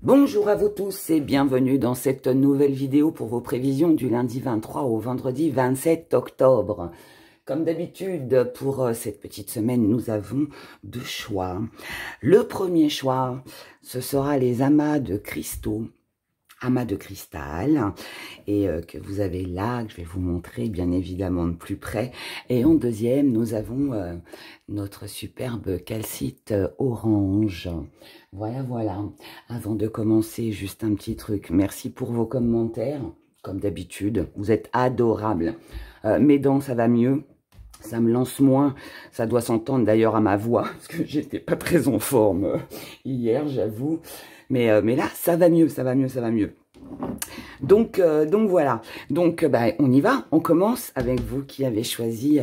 Bonjour à vous tous et bienvenue dans cette nouvelle vidéo pour vos prévisions du lundi 23 au vendredi 27 octobre. Comme d'habitude, pour cette petite semaine, nous avons deux choix. Le premier choix, ce sera les amas de cristaux, amas de cristal, et que vous avez là, que je vais vous montrer bien évidemment de plus près. Et en deuxième, nous avons notre superbe calcite orange. Voilà. Avant de commencer, juste un petit truc. Merci pour vos commentaires, comme d'habitude. Vous êtes adorables. Mes dents, ça va mieux. Ça me lance moins. Ça doit s'entendre d'ailleurs à ma voix, parce que j'étais pas très en forme hier, j'avoue. Mais là, ça va mieux. Donc voilà. Donc, on y va. On commence avec vous qui avez choisi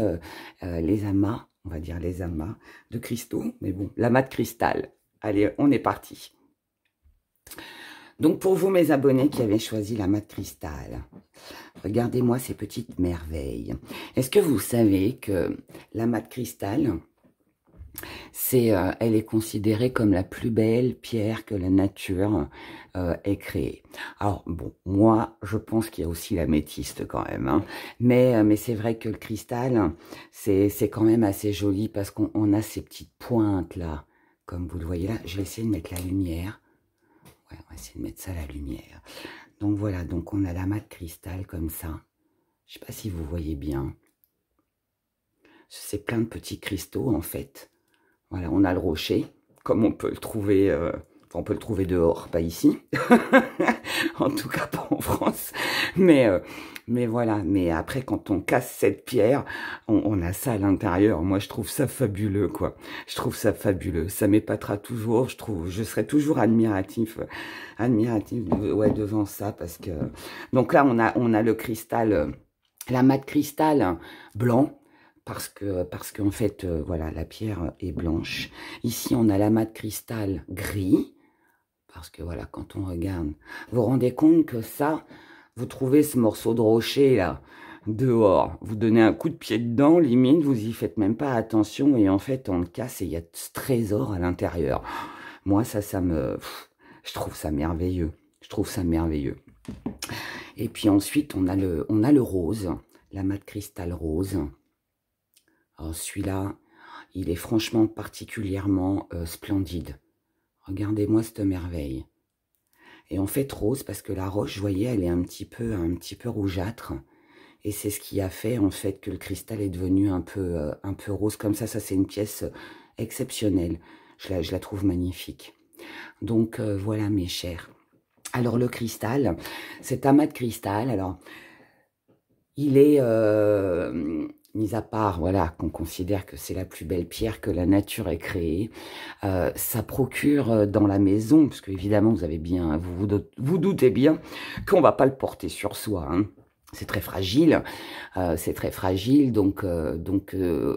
les amas, on va dire les amas de cristaux. Mais bon, l'amas de cristal. Allez, on est parti. Donc, pour vous, mes abonnés qui avez choisi l'amas de cristal, regardez-moi ces petites merveilles. Est-ce que vous savez que l'amas de cristal, elle est considérée comme la plus belle pierre que la nature ait créée. Alors, bon, moi, je pense qu'il y a aussi l'améthyste quand même. Hein. Mais c'est vrai que le cristal, c'est quand même assez joli parce qu'on a ces petites pointes là. Comme vous le voyez là, je vais essayer de mettre la lumière. Ouais, on va essayer de mettre ça à la lumière. Donc voilà, donc on a l'amas de cristal comme ça. Je sais pas si vous voyez bien. C'est plein de petits cristaux en fait. Voilà, on a le rocher, comme on peut le trouver, on peut le trouver dehors, pas ici. En tout cas, pas en France. Mais voilà, mais après, quand on casse cette pierre, on a ça à l'intérieur. Moi, je trouve ça fabuleux, quoi. Je trouve ça fabuleux. Ça m'épatera toujours, je serai toujours admiratif devant ça, parce que... Donc là, on a le cristal, l'amas de cristal blanc, parce qu'en fait, voilà, la pierre est blanche. Ici, on a l'amas de cristal gris, parce que voilà, quand on regarde, vous vous rendez compte que ça, vous trouvez ce morceau de rocher là, dehors, vous donnez un coup de pied dedans, limite, vous y faites même pas attention, et en fait, on le casse et il y a ce trésor à l'intérieur. Moi, je trouve ça merveilleux. Je trouve ça merveilleux. Et puis ensuite, on a le rose, l'amas de cristal rose. Alors celui-là, il est franchement particulièrement splendide. Regardez-moi cette merveille. Et en fait rose, parce que la roche, vous voyez, elle est un petit peu rougeâtre. Et c'est ce qui a fait en fait que le cristal est devenu un peu rose comme ça. Ça, c'est une pièce exceptionnelle. Je la trouve magnifique. Donc voilà mes chers. Alors le cristal, cet amas de cristal, alors il est... mis à part, voilà, qu'on considère que c'est la plus belle pierre que la nature ait créée, ça procure dans la maison, parce que évidemment, vous avez bien, vous doutez bien qu'on va pas le porter sur soi, hein. C'est très fragile, donc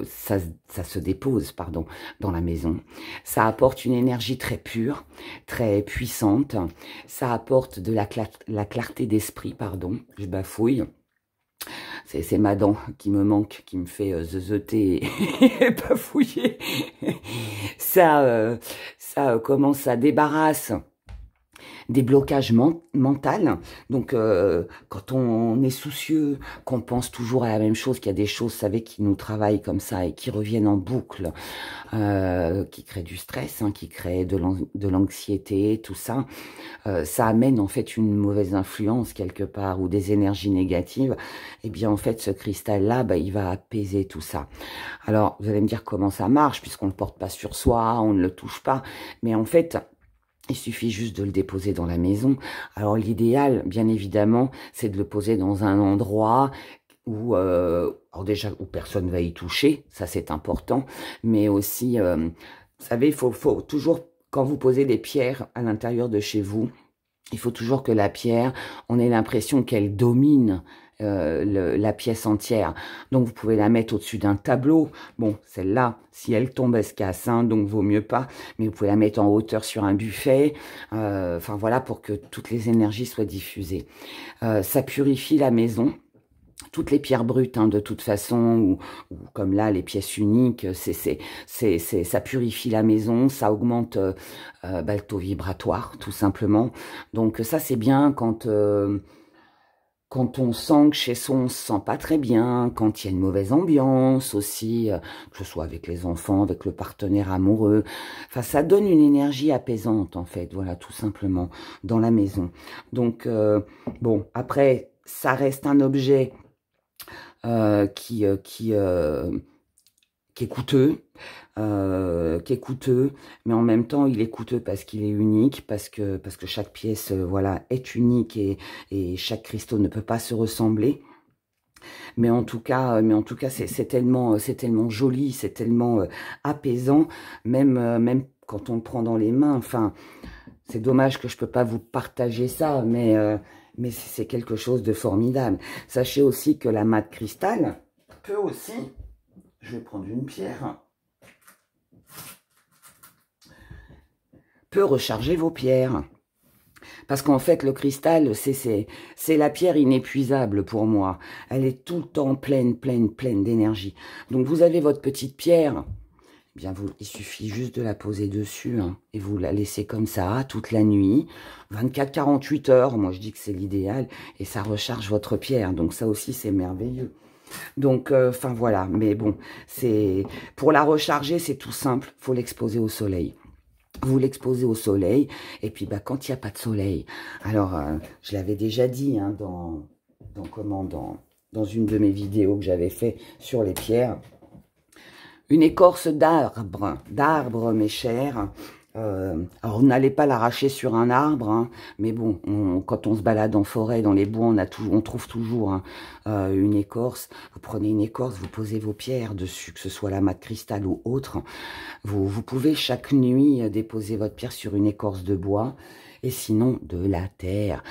ça se dépose, pardon, dans la maison. Ça apporte une énergie très pure, très puissante. Ça apporte de la clarté d'esprit, pardon, je bafouille. C'est ma dent qui me manque, qui me fait zeuter et bafouiller. Ça débarrasse des blocages mentaux. Donc, quand on est soucieux, qu'on pense toujours à la même chose, qu'il y a des choses, vous savez, qui nous travaillent comme ça et qui reviennent en boucle, qui créent du stress, hein, qui créent de l'anxiété, tout ça, ça amène en fait une mauvaise influence quelque part ou des énergies négatives. Et bien en fait, ce cristal-là, il va apaiser tout ça. Alors, vous allez me dire comment ça marche, puisqu'on ne le porte pas sur soi, on ne le touche pas, mais en fait... Il suffit juste de le déposer dans la maison. Alors l'idéal, bien évidemment, c'est de le poser dans un endroit où, alors déjà, où personne va y toucher, ça c'est important, mais aussi, vous savez, il faut toujours, quand vous posez des pierres à l'intérieur de chez vous, il faut toujours que la pierre, on ait l'impression qu'elle domine la pièce entière. Donc, vous pouvez la mettre au-dessus d'un tableau. Bon, celle-là, si elle tombe, elle se casse, hein, donc vaut mieux pas. Mais vous pouvez la mettre en hauteur sur un buffet. Enfin, voilà, pour que toutes les énergies soient diffusées. Ça purifie la maison. toutes les pierres brutes, hein, de toute façon, ou comme là, les pièces uniques, ça purifie la maison, ça augmente le taux vibratoire, tout simplement. Donc ça, c'est bien quand on sent que chez soi, on se sent pas très bien, quand il y a une mauvaise ambiance aussi, que ce soit avec les enfants, avec le partenaire amoureux. Enfin, ça donne une énergie apaisante, en fait, voilà, tout simplement, dans la maison. Donc, bon, après, ça reste un objet qui est coûteux, mais en même temps il est coûteux parce qu'il est unique, parce que chaque pièce voilà est unique et chaque cristaux ne peut pas se ressembler. Mais en tout cas c'est tellement joli, c'est tellement apaisant, même quand on le prend dans les mains. Enfin, c'est dommage que je peux pas vous partager ça, mais c'est quelque chose de formidable. Sachez aussi que la mat cristal peut aussi, je vais prendre une pierre, peut recharger vos pierres. Parce qu'en fait, le cristal, c'est la pierre inépuisable pour moi. Elle est tout le temps pleine d'énergie. Donc, vous avez votre petite pierre. Eh bien, il suffit juste de la poser dessus, hein, et vous la laissez comme ça toute la nuit. 24-48 heures, moi je dis que c'est l'idéal. Et ça recharge votre pierre. Donc, ça aussi, c'est merveilleux. Donc, enfin voilà. Mais bon, pour la recharger, c'est tout simple. Il faut l'exposer au soleil. Vous l'exposez au soleil, et puis quand il n'y a pas de soleil, alors je l'avais déjà dit hein, dans une de mes vidéos que j'avais fait sur les pierres, une écorce d'arbre mes chers. Alors n'allez pas l'arracher sur un arbre, hein, mais bon, quand on se balade en forêt, dans les bois, on trouve toujours hein, une écorce. Vous prenez une écorce, vous posez vos pierres dessus, que ce soit la mat cristal ou autre. Vous pouvez chaque nuit déposer votre pierre sur une écorce de bois, et sinon de la terre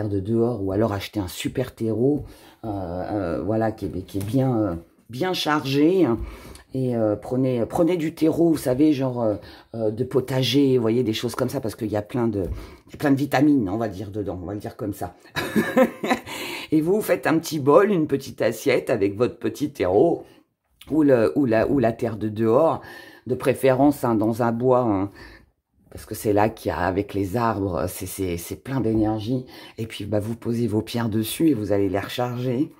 de dehors, ou alors acheter un super terreau, voilà, qui est bien chargé. Hein. Et prenez du terreau, vous savez, genre de potager, vous voyez, des choses comme ça, parce qu'il y a plein de vitamines, on va dire, dedans, on va le dire comme ça. Et vous faites un petit bol, une petite assiette avec votre petit terreau, ou la terre de dehors, de préférence hein, dans un bois, hein, parce que c'est là qu'il y a, avec les arbres, c'est plein d'énergie. Et puis, vous posez vos pierres dessus et vous allez les recharger.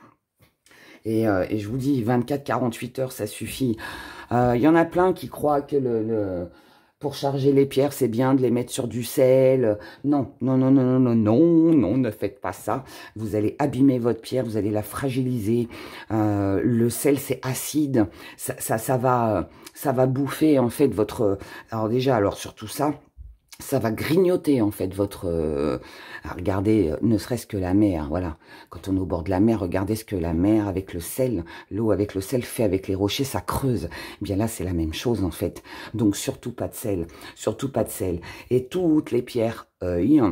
Et je vous dis, 24-48 heures, ça suffit. Il y en a plein qui croient que pour charger les pierres, c'est bien de les mettre sur du sel. Non, ne faites pas ça. Vous allez abîmer votre pierre, vous allez la fragiliser. Le sel, c'est acide. Ça va bouffer, en fait, votre... Alors surtout ça va grignoter en fait votre... regardez, ne serait-ce que la mer, voilà. Quand on est au bord de la mer, regardez ce que la mer avec le sel, l'eau avec le sel fait avec les rochers, ça creuse. Eh bien là, c'est la même chose en fait. Donc surtout pas de sel, surtout pas de sel. Et toutes les pierres œil,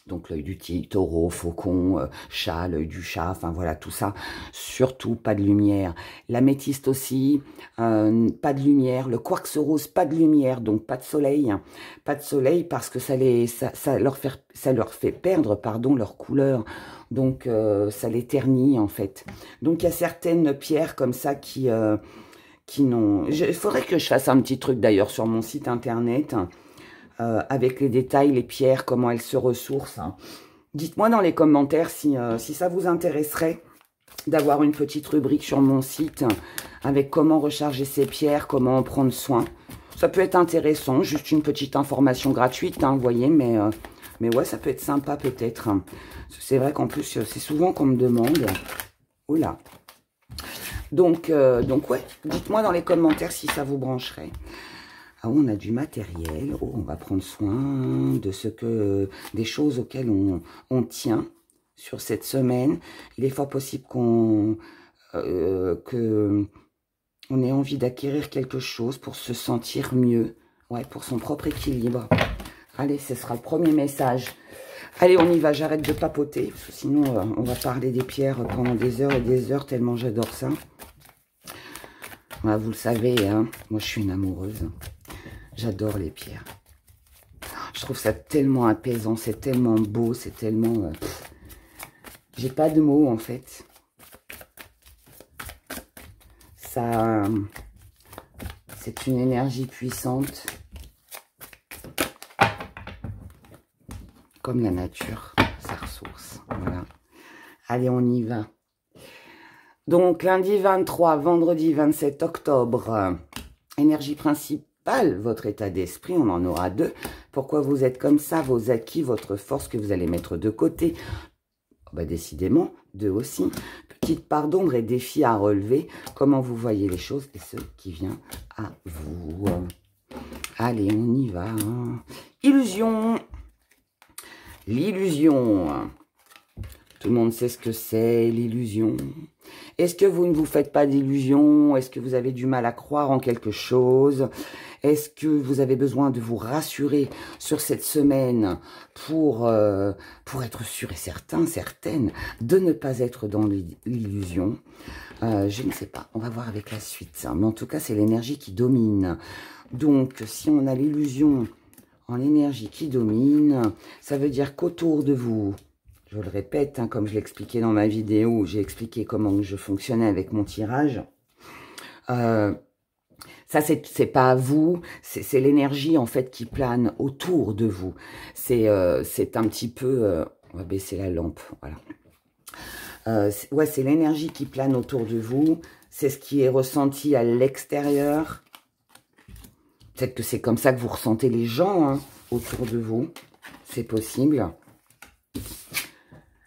donc l'œil du tigre, taureau, faucon, chat, l'œil du chat, enfin voilà, tout ça. Surtout pas de lumière. L'améthyste aussi, pas de lumière. Le quartz rose, pas de lumière, donc pas de soleil. Hein. Pas de soleil parce que ça leur fait perdre, pardon, leur couleur. Donc ça les ternit en fait. Donc il y a certaines pierres comme ça qui n'ont... Il faudrait que je fasse un petit truc d'ailleurs sur mon site internet. Avec les détails, les pierres, comment elles se ressourcent. Hein. Dites-moi dans les commentaires si ça vous intéresserait d'avoir une petite rubrique sur mon site avec comment recharger ces pierres, comment en prendre soin. Ça peut être intéressant, juste une petite information gratuite, hein, vous voyez, mais ouais, ça peut être sympa peut-être. Hein. C'est vrai qu'en plus, c'est souvent qu'on me demande. Oula. Donc ouais, dites-moi dans les commentaires si ça vous brancherait. Ah, on a du matériel, on va prendre soin de des choses auxquelles on tient sur cette semaine. Il est fort possible qu'on ait envie d'acquérir quelque chose pour se sentir mieux, ouais, pour son propre équilibre. Allez, ce sera le premier message. Allez, on y va, j'arrête de papoter, parce que sinon on va parler des pierres pendant des heures et des heures, tellement j'adore ça. Ouais, vous le savez, hein, moi je suis une amoureuse. J'adore les pierres. Je trouve ça tellement apaisant, c'est tellement beau, c'est tellement... J'ai pas de mots en fait. ça, c'est une énergie puissante, comme la nature, sa ressource. Voilà. Allez, on y va. Donc, lundi 23, vendredi 27 octobre, énergie principale, votre état d'esprit, on en aura deux. Pourquoi vous êtes comme ça, vos acquis, votre force que vous allez mettre de côté. Bah, décidément, deux aussi. Petite part d'ombre et défi à relever. Comment vous voyez les choses et ce qui vient à vous. Allez, on y va. Illusion. L'illusion. Tout le monde sait ce que c'est, l'illusion. Est-ce que vous ne vous faites pas d'illusions? Est-ce que vous avez du mal à croire en quelque chose? Est-ce que vous avez besoin de vous rassurer sur cette semaine pour être sûr et certain, certaine, de ne pas être dans l'illusion? Je ne sais pas, on va voir avec la suite. Mais en tout cas, c'est l'énergie qui domine. Donc, si on a l'illusion en énergie qui domine, ça veut dire qu'autour de vous, je le répète, hein, comme je l'expliquais dans ma vidéo, où j'ai expliqué comment je fonctionnais avec mon tirage, ça, c'est pas à vous, c'est l'énergie, en fait, qui plane autour de vous. C'est un petit peu... on va baisser la lampe, voilà. Ouais, c'est l'énergie qui plane autour de vous. C'est ce qui est ressenti à l'extérieur. Peut-être que c'est comme ça que vous ressentez les gens hein, autour de vous. C'est possible.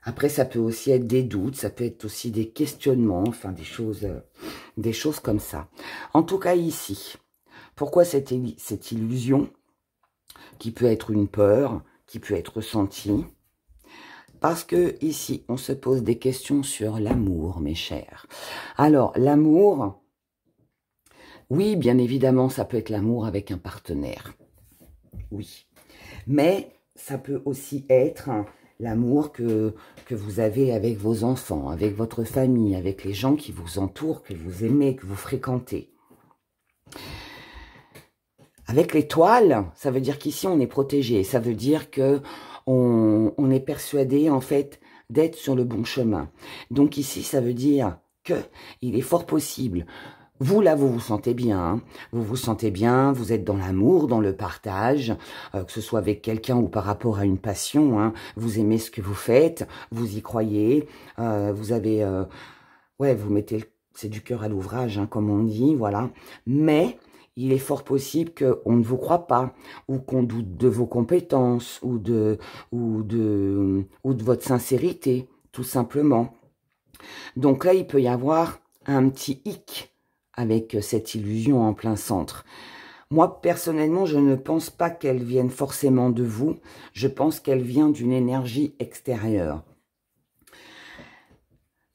Après, ça peut aussi être des doutes, ça peut être aussi des questionnements, enfin des choses comme ça. En tout cas, ici, pourquoi cette illusion qui peut être une peur, qui peut être ressentie? Parce que ici, on se pose des questions sur l'amour, mes chers. Alors, l'amour, oui, bien évidemment, ça peut être l'amour avec un partenaire. Oui. Mais ça peut aussi être l'amour que vous avez avec vos enfants, avec votre famille, avec les gens qui vous entourent, que vous aimez, que vous fréquentez. Avec l'étoile, ça veut dire qu'ici, on est protégé. Ça veut dire que on est persuadé, en fait, d'être sur le bon chemin. Donc ici, ça veut dire que il est fort possible. Vous, là, vous vous sentez bien. Hein. Vous vous sentez bien, vous êtes dans l'amour, dans le partage, que ce soit avec quelqu'un ou par rapport à une passion. Hein. Vous aimez ce que vous faites, vous y croyez, vous avez... ouais, vous mettez... C'est du cœur à l'ouvrage, hein, comme on dit, voilà. Mais... il est fort possible qu'on ne vous croit pas, ou qu'on doute de vos compétences, ou de votre sincérité, tout simplement. Donc là, il peut y avoir un petit hic avec cette illusion en plein centre. Moi, personnellement, je ne pense pas qu'elle vienne forcément de vous. Je pense qu'elle vient d'une énergie extérieure.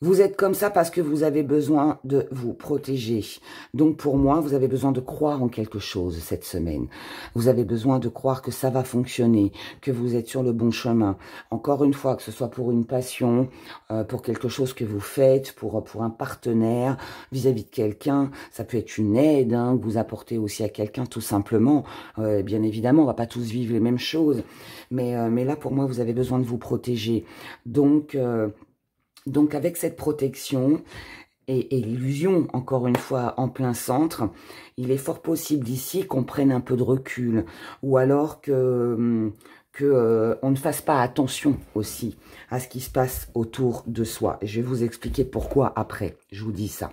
Vous êtes comme ça parce que vous avez besoin de vous protéger. Donc pour moi, vous avez besoin de croire en quelque chose cette semaine. Vous avez besoin de croire que ça va fonctionner, que vous êtes sur le bon chemin. Encore une fois, que ce soit pour une passion, pour quelque chose que vous faites, pour un partenaire, vis-à-vis de quelqu'un. Ça peut être une aide hein, que vous apportez aussi à quelqu'un tout simplement. Bien évidemment, on va pas tous vivre les mêmes choses. Mais là, pour moi, vous avez besoin de vous protéger. Donc, avec cette protection et l'illusion, encore une fois, en plein centre, il est fort possible d'ici qu'on prenne un peu de recul ou alors on ne fasse pas attention aussi à ce qui se passe autour de soi. Et je vais vous expliquer pourquoi après, je vous dis ça.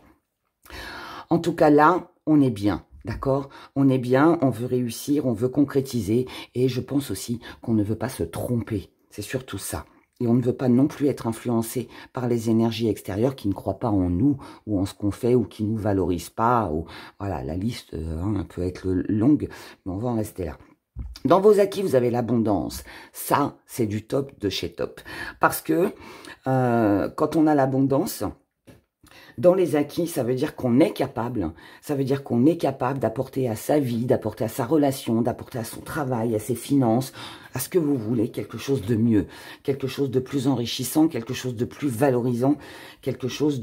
En tout cas, là, on est bien. D'accord? On est bien, on veut réussir, on veut concrétiser et je pense aussi qu'on ne veut pas se tromper. C'est surtout ça. Et on ne veut pas non plus être influencé par les énergies extérieures qui ne croient pas en nous ou en ce qu'on fait ou qui ne nous valorisent pas. Ou, voilà, la liste peut être longue, mais on va en rester là. Dans vos acquis, vous avez l'abondance. Ça, c'est du top de chez top. Parce que quand on a l'abondance... dans les acquis, ça veut dire qu'on est capable, d'apporter à sa vie, d'apporter à sa relation, d'apporter à son travail, à ses finances, à ce que vous voulez, quelque chose de mieux, quelque chose de plus enrichissant, quelque chose de plus valorisant, quelque chose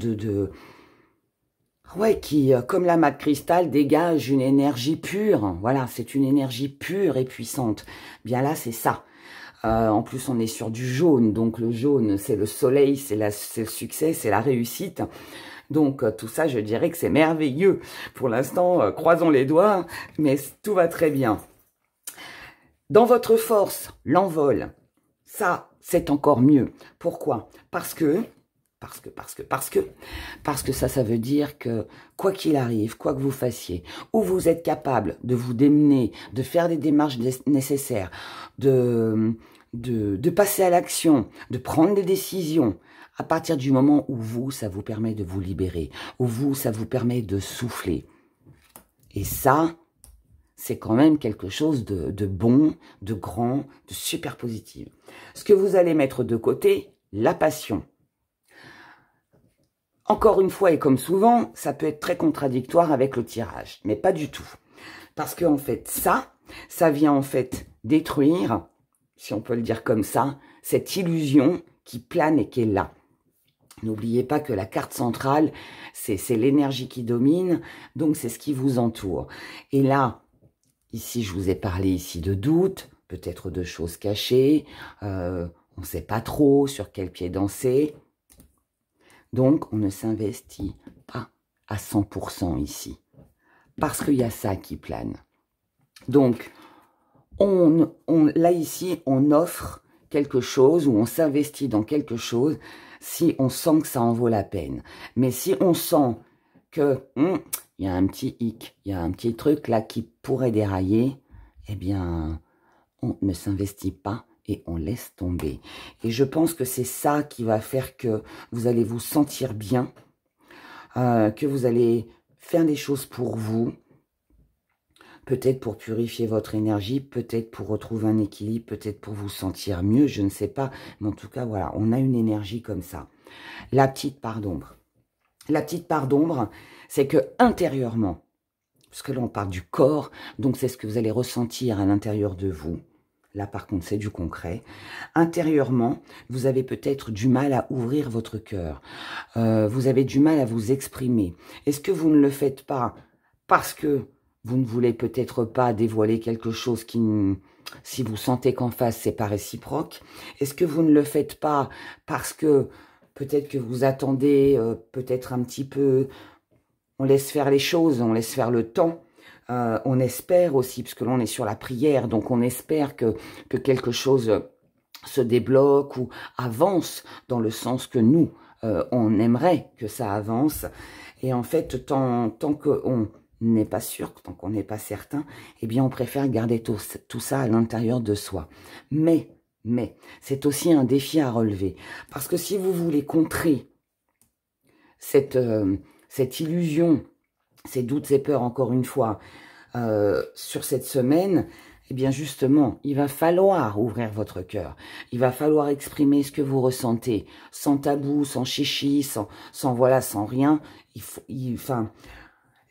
ouais, qui, comme la mat cristal, dégage une énergie pure. Voilà, c'est une énergie pure et puissante. Bien là, c'est ça. En plus, on est sur du jaune, donc le jaune, c'est le soleil, c'est le succès, c'est la réussite. Donc, tout ça, je dirais que c'est merveilleux. Pour l'instant, croisons les doigts, mais tout va très bien. Dans votre force, l'envol, ça, c'est encore mieux. Pourquoi? Parce que ça veut dire que quoi qu'il arrive, quoi que vous fassiez, ou vous êtes capable de vous démener, de faire des démarches nécessaires, de passer à l'action, de prendre des décisions, à partir du moment où vous, ça vous permet de vous libérer, où vous, ça vous permet de souffler. Et ça, c'est quand même quelque chose de bon, de grand, de super positif. Ce que vous allez mettre de côté, la passion. Encore une fois, et comme souvent, ça peut être très contradictoire avec le tirage, mais pas du tout. Parce que en fait, ça vient en fait détruire, si on peut le dire comme ça, cette illusion qui plane et qui est là. N'oubliez pas que la carte centrale, c'est l'énergie qui domine, donc c'est ce qui vous entoure. Et là, ici, je vous ai parlé ici de doutes, peut-être de choses cachées, on ne sait pas trop sur quel pied danser. Donc, on ne s'investit pas à 100% ici, parce qu'il y a ça qui plane. Donc, là ici, on offre quelque chose ou on s'investit dans quelque chose si on sent que ça en vaut la peine. Mais si on sent que il y a un petit hic, il y a un petit truc là qui pourrait dérailler, eh bien, on ne s'investit pas et on laisse tomber. Et je pense que c'est ça qui va faire que vous allez vous sentir bien, que vous allez faire des choses pour vous, peut-être pour purifier votre énergie, peut-être pour retrouver un équilibre, peut-être pour vous sentir mieux, je ne sais pas. Mais en tout cas, voilà, on a une énergie comme ça. La petite part d'ombre. La petite part d'ombre, c'est que intérieurement, parce que là on parle du corps, donc c'est ce que vous allez ressentir à l'intérieur de vous. Là, par contre, c'est du concret. Intérieurement, vous avez peut-être du mal à ouvrir votre cœur. Vous avez du mal à vous exprimer. Est-ce que vous ne le faites pas parce que vous ne voulez peut-être pas dévoiler quelque chose qui, si vous sentez qu'en face, c'est pas réciproque? Est-ce que vous ne le faites pas parce que peut-être que vous attendez peut-être un petit peu, on laisse faire les choses, on laisse faire le temps. On espère aussi, parce que là on est sur la prière, donc on espère que quelque chose se débloque ou avance dans le sens que nous, on aimerait que ça avance. Et en fait, tant qu'on n'est pas sûr, tant qu'on n'est pas certain, eh bien on préfère garder tout ça à l'intérieur de soi. Mais c'est aussi un défi à relever. Parce que si vous voulez contrer cette illusion, ces doutes, ces peurs, encore une fois, sur cette semaine, eh bien justement, il va falloir ouvrir votre cœur. Il va falloir exprimer ce que vous ressentez, sans tabou, sans chichi, sans voilà, sans rien. Enfin,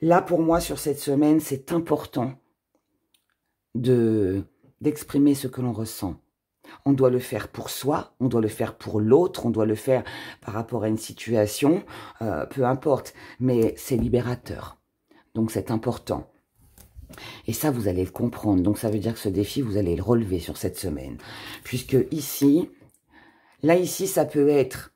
là pour moi sur cette semaine, c'est important d'exprimer ce que l'on ressent. On doit le faire pour soi, on doit le faire pour l'autre, on doit le faire par rapport à une situation, peu importe, mais c'est libérateur. Donc c'est important. Et ça, vous allez le comprendre. Donc ça veut dire que ce défi, vous allez le relever sur cette semaine. Puisque ici, ça peut être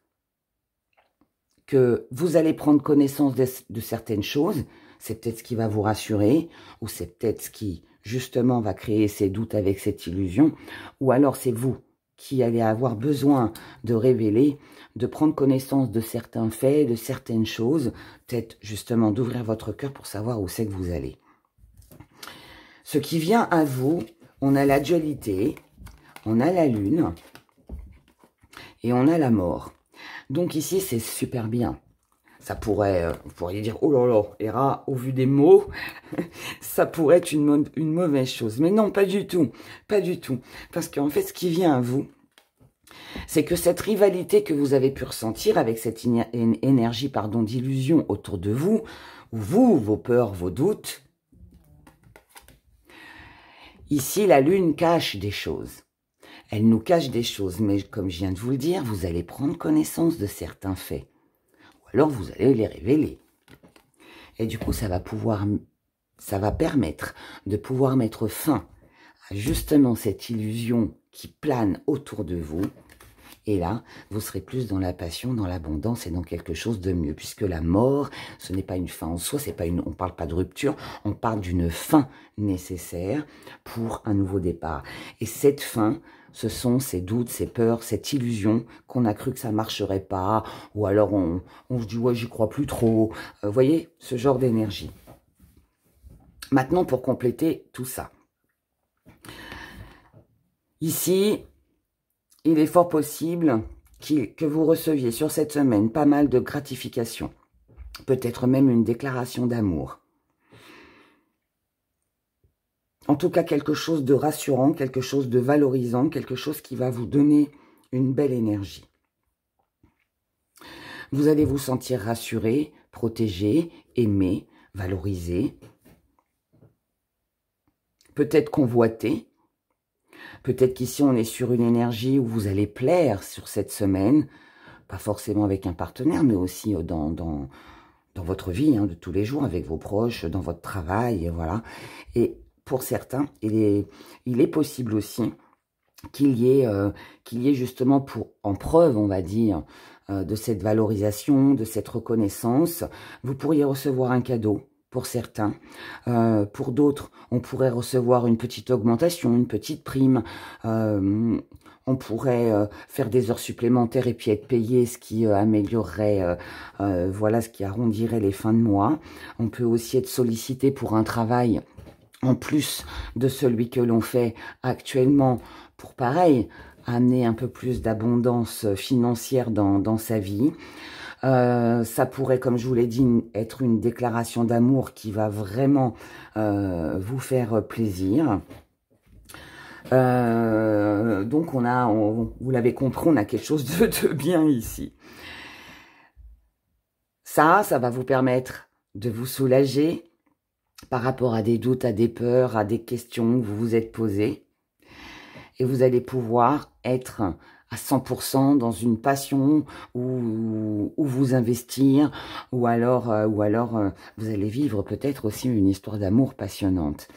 que vous allez prendre connaissance de certaines choses. C'est peut-être ce qui va vous rassurer, ou c'est peut-être ce qui, justement, va créer ces doutes avec cette illusion. Ou alors c'est vous qui allez avoir besoin de révéler, de prendre connaissance de certains faits, de certaines choses, peut-être justement d'ouvrir votre cœur pour savoir où c'est que vous allez. Ce qui vient à vous, on a la dualité, on a la lune et on a la mort. Donc ici, c'est super bien. Ça pourrait, vous pourriez dire, oh là là, Héra, au vu des mots, ça pourrait être une mauvaise chose. Mais non, pas du tout, pas du tout. Parce qu'en fait, ce qui vient à vous, c'est que cette rivalité que vous avez pu ressentir avec cette énergie, d'illusion autour de vous, vos peurs, vos doutes, ici, la lune cache des choses. Elle nous cache des choses, mais comme je viens de vous le dire, vous allez prendre connaissance de certains faits. Ou alors, vous allez les révéler. Et du coup, ça va permettre de pouvoir mettre fin à justement cette illusion qui plane autour de vous. Et là, vous serez plus dans la passion, dans l'abondance et dans quelque chose de mieux. Puisque la mort, ce n'est pas une fin en soi, c'est pas on ne parle pas de rupture, on parle d'une fin nécessaire pour un nouveau départ. Et cette fin, ce sont ces doutes, ces peurs, cette illusion qu'on a cru que ça marcherait pas, ou alors on se dit « ouais, j'y crois plus trop ». Vous voyez, ce genre d'énergie. Maintenant, pour compléter tout ça. Ici, il est fort possible que vous receviez sur cette semaine pas mal de gratifications. Peut-être même une déclaration d'amour. En tout cas, quelque chose de rassurant, quelque chose de valorisant, quelque chose qui va vous donner une belle énergie. Vous allez vous sentir rassuré, protégé, aimé, valorisé. Peut-être convoité. Peut-être qu'ici, on est sur une énergie où vous allez plaire sur cette semaine. Pas forcément avec un partenaire, mais aussi dans votre vie de tous les jours, avec vos proches, dans votre travail, et voilà. Et pour certains, il est possible aussi qu'il y ait justement en preuve, on va dire, de cette valorisation, de cette reconnaissance, vous pourriez recevoir un cadeau. Pour certains, pour d'autres, on pourrait recevoir une petite augmentation, une petite prime, on pourrait faire des heures supplémentaires et puis être payé, ce qui améliorerait, voilà, ce qui arrondirait les fins de mois. On peut aussi être sollicité pour un travail en plus de celui que l'on fait actuellement pour pareil, amener un peu plus d'abondance financière dans sa vie. Ça pourrait, comme je vous l'ai dit, être une déclaration d'amour qui va vraiment vous faire plaisir. Donc, vous l'avez compris, on a quelque chose de bien ici. Ça va vous permettre de vous soulager par rapport à des doutes, à des peurs, à des questions que vous vous êtes posées. Et vous allez pouvoir être à 100% dans une passion ou vous investir, ou alors vous allez vivre peut-être aussi une histoire d'amour passionnante.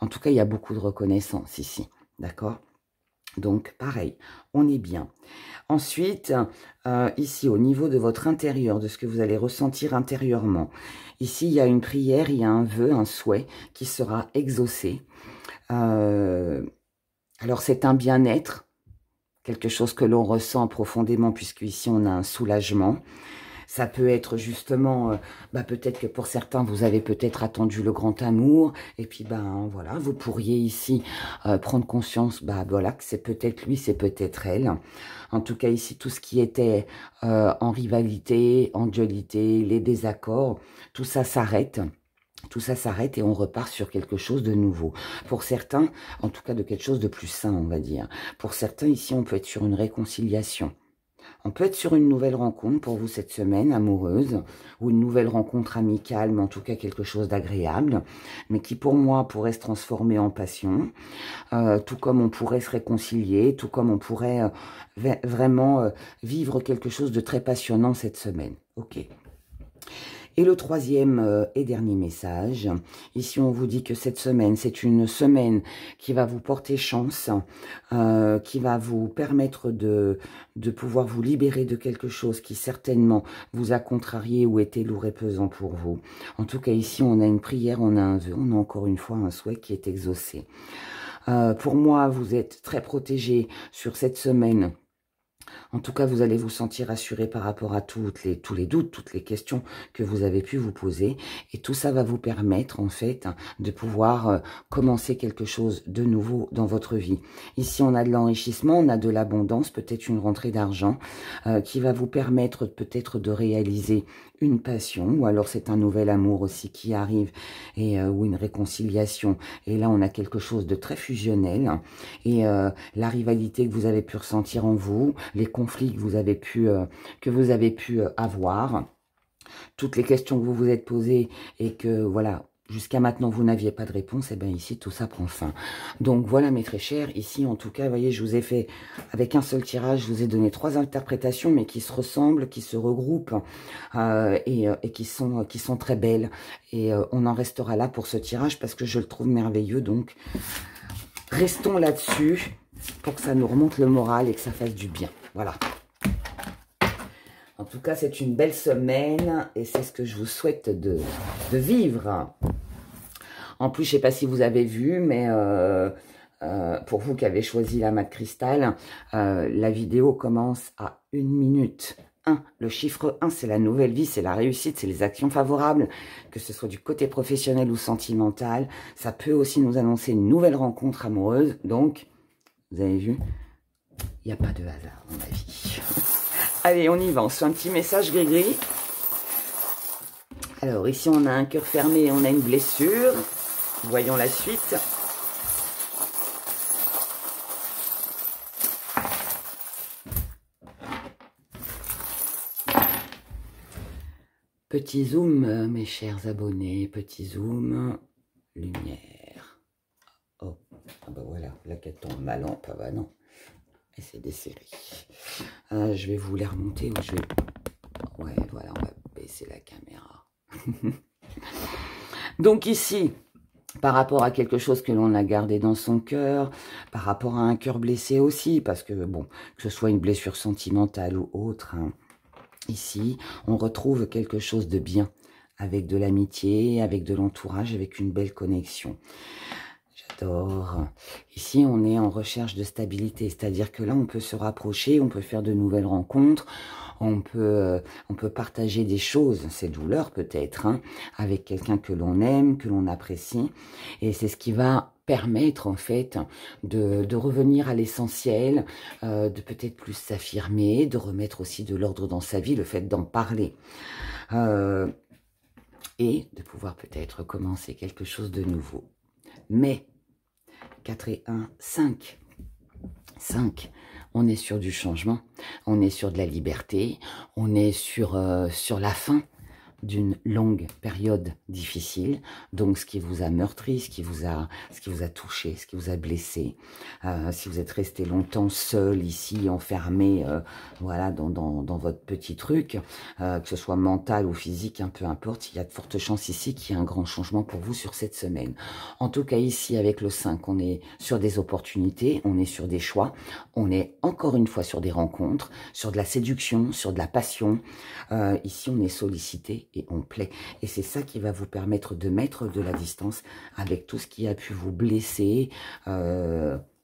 En tout cas, il y a beaucoup de reconnaissance ici, d'accord? Donc, pareil, on est bien. Ensuite, ici, au niveau de votre intérieur, de ce que vous allez ressentir intérieurement, ici, il y a une prière, il y a un vœu, un souhait qui sera exaucé. Alors, c'est un bien-être, quelque chose que l'on ressent profondément, puisque ici, on a un soulagement. Ça peut être justement, peut-être que pour certains, vous avez peut-être attendu le grand amour. Et puis, voilà, vous pourriez ici prendre conscience, voilà, que c'est peut-être lui, c'est peut-être elle. En tout cas, ici, tout ce qui était en rivalité, en dualité, les désaccords, tout ça s'arrête. Tout ça s'arrête et on repart sur quelque chose de nouveau. Pour certains, en tout cas de quelque chose de plus sain, on va dire. Pour certains, ici, on peut être sur une réconciliation. On peut être sur une nouvelle rencontre pour vous cette semaine, amoureuse, ou une nouvelle rencontre amicale, mais en tout cas quelque chose d'agréable, mais qui pour moi pourrait se transformer en passion, tout comme on pourrait se réconcilier, tout comme on pourrait vraiment vivre quelque chose de très passionnant cette semaine. Ok. Et le troisième et dernier message, ici on vous dit que cette semaine, c'est une semaine qui va vous porter chance, qui va vous permettre de pouvoir vous libérer de quelque chose qui certainement vous a contrarié ou été lourd et pesant pour vous. En tout cas ici on a une prière, on a un vœu, on a encore une fois un souhait qui est exaucé. Pour moi, vous êtes très protégé sur cette semaine. En tout cas, vous allez vous sentir assuré par rapport à tous les doutes, toutes les questions que vous avez pu vous poser. Et tout ça va vous permettre, en fait, de pouvoir commencer quelque chose de nouveau dans votre vie. Ici, on a de l'enrichissement, on a de l'abondance, peut-être une rentrée d'argent qui va vous permettre peut-être de réaliser une passion, ou alors c'est un nouvel amour aussi qui arrive, ou une réconciliation. Et là, on a quelque chose de très fusionnel. Et la rivalité que vous avez pu ressentir en vous, les conflits que vous avez pu avoir, toutes les questions que vous vous êtes posées et que, voilà, jusqu'à maintenant, vous n'aviez pas de réponse, et bien ici, tout ça prend fin. Donc voilà, mes très chers, ici, en tout cas, vous voyez, je vous ai fait, avec un seul tirage, je vous ai donné 3 interprétations, mais qui se ressemblent, qui se regroupent, et qui sont très belles. Et on en restera là pour ce tirage, parce que je le trouve merveilleux, donc restons là-dessus, pour que ça nous remonte le moral et que ça fasse du bien. Voilà. En tout cas, c'est une belle semaine et c'est ce que je vous souhaite de vivre. En plus, je ne sais pas si vous avez vu, mais pour vous qui avez choisi la mat cristal, la vidéo commence à 1 minute 1. Le chiffre 1, c'est la nouvelle vie, c'est la réussite, c'est les actions favorables, que ce soit du côté professionnel ou sentimental. Ça peut aussi nous annoncer une nouvelle rencontre amoureuse. Donc, vous avez vu, il n'y a pas de hasard dans la vie. Allez, on y va, on se fait un petit message gris-gris. Alors, ici, on a un cœur fermé et on a une blessure. Voyons la suite. Petit zoom, mes chers abonnés. Petit zoom. Lumière. Oh, ah bah voilà, là qu'elle tombe ma lampe. Ah bah non. Et c'est desserré. Je vais vous les remonter ou je vais... Ouais, voilà, on va baisser la caméra. Donc ici, par rapport à quelque chose que l'on a gardé dans son cœur, par rapport à un cœur blessé aussi, parce que, bon, que ce soit une blessure sentimentale ou autre, hein, ici, on retrouve quelque chose de bien, avec de l'amitié, avec de l'entourage, avec une belle connexion. J'adore. Ici, on est en recherche de stabilité, c'est-à-dire que là, on peut se rapprocher, on peut faire de nouvelles rencontres, on peut partager des choses, ces douleurs peut-être, hein, avec quelqu'un que l'on aime, que l'on apprécie. Et c'est ce qui va permettre, en fait, de revenir à l'essentiel, de peut-être plus s'affirmer, de remettre aussi de l'ordre dans sa vie, le fait d'en parler. Et de pouvoir peut-être commencer quelque chose de nouveau. Mais 4 et 1, 5. 5, on est sur du changement, on est sur de la liberté, on est sur la fin d'une longue période difficile, donc ce qui vous a meurtri, ce qui vous a touché, ce qui vous a blessé, si vous êtes resté longtemps seul ici, enfermé, voilà, dans votre petit truc, que ce soit mental ou physique, hein, peu importe, il y a de fortes chances ici qu'il y ait un grand changement pour vous sur cette semaine. En tout cas ici avec le 5, on est sur des opportunités, on est sur des choix, on est encore une fois sur des rencontres, sur de la séduction, sur de la passion, ici on est sollicité et on plaît. Et c'est ça qui va vous permettre de mettre de la distance avec tout ce qui a pu vous blesser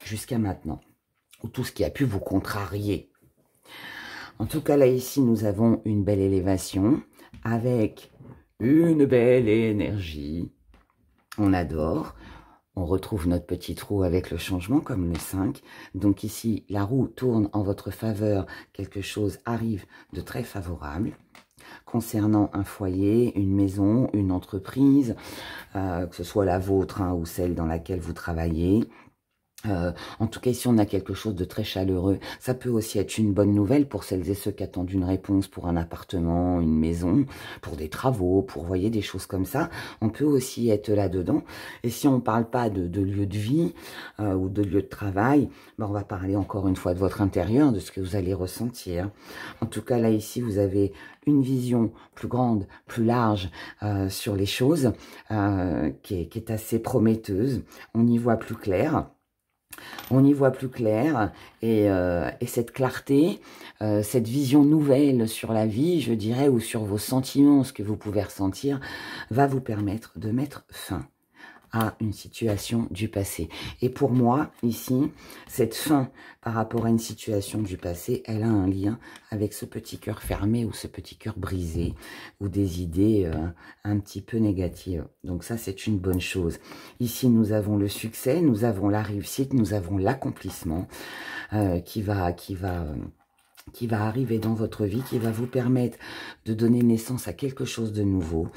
jusqu'à maintenant. Ou tout ce qui a pu vous contrarier. En tout cas, là, ici, nous avons une belle élévation avec une belle énergie. On adore. On retrouve notre petit trou avec le changement, comme le 5. Donc ici, la roue tourne en votre faveur. Quelque chose arrive de très favorable. Concernant un foyer, une maison, une entreprise, que ce soit la vôtre hein, ou celle dans laquelle vous travaillez. En tout cas, ici, on a quelque chose de très chaleureux. Ça peut aussi être une bonne nouvelle pour celles et ceux qui attendent une réponse pour un appartement, une maison, pour des travaux, pour, voyez, des choses comme ça. On peut aussi être là-dedans. Et si on ne parle pas de lieu de vie ou de lieu de travail, ben on va parler encore une fois de votre intérieur, de ce que vous allez ressentir. En tout cas, là, ici, vous avez une vision plus grande, plus large sur les choses, qui est assez prometteuse. On y voit plus clair. On y voit plus clair et cette clarté, cette vision nouvelle sur la vie, je dirais, ou sur vos sentiments, ce que vous pouvez ressentir, va vous permettre de mettre fin à une situation du passé. Et pour moi, ici, cette fin par rapport à une situation du passé, elle a un lien avec ce petit cœur fermé ou ce petit cœur brisé ou des idées un petit peu négatives. Donc ça, c'est une bonne chose. Ici, nous avons le succès, nous avons la réussite, nous avons l'accomplissement qui va arriver dans votre vie, qui va vous permettre de donner naissance à quelque chose de nouveau.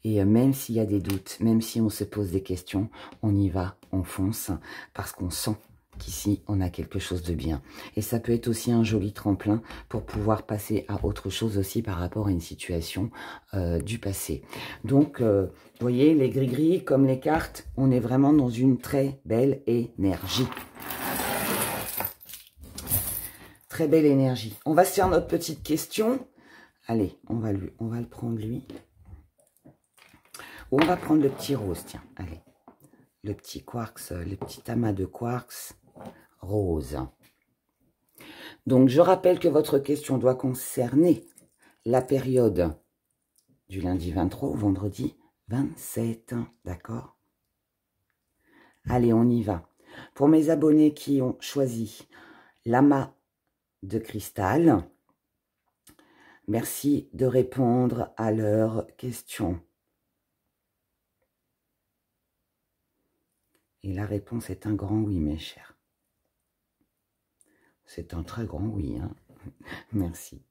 Et même s'il y a des doutes, même si on se pose des questions, on y va, on fonce, parce qu'on sent qu'ici, on a quelque chose de bien. Et ça peut être aussi un joli tremplin pour pouvoir passer à autre chose aussi par rapport à une situation du passé. Donc, vous voyez, les gris-gris, comme les cartes, on est vraiment dans une très belle énergie. Très belle énergie. On va se faire notre petite question. Allez, on va le prendre lui. Ou on va prendre le petit rose, tiens. Allez, le petit quartz, le petit amas de quartz rose. Donc, je rappelle que votre question doit concerner la période du lundi 23 au vendredi 27, d'accord? Allez, on y va. Pour mes abonnés qui ont choisi l'amas de cristal, merci de répondre à leurs questions. Et la réponse est un grand oui, mes chers. C'est un très grand oui, hein. Merci.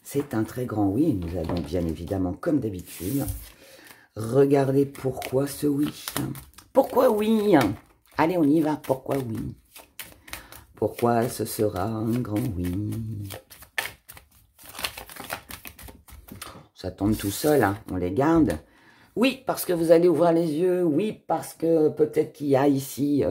C'est un très grand oui, et nous allons bien évidemment, comme d'habitude, regarder pourquoi ce oui. Pourquoi oui? Allez, on y va. Pourquoi oui? Pourquoi ce sera un grand oui? Ça tombe tout seul, hein. On les garde. Oui, parce que vous allez ouvrir les yeux. Oui, parce que peut-être qu'il y a ici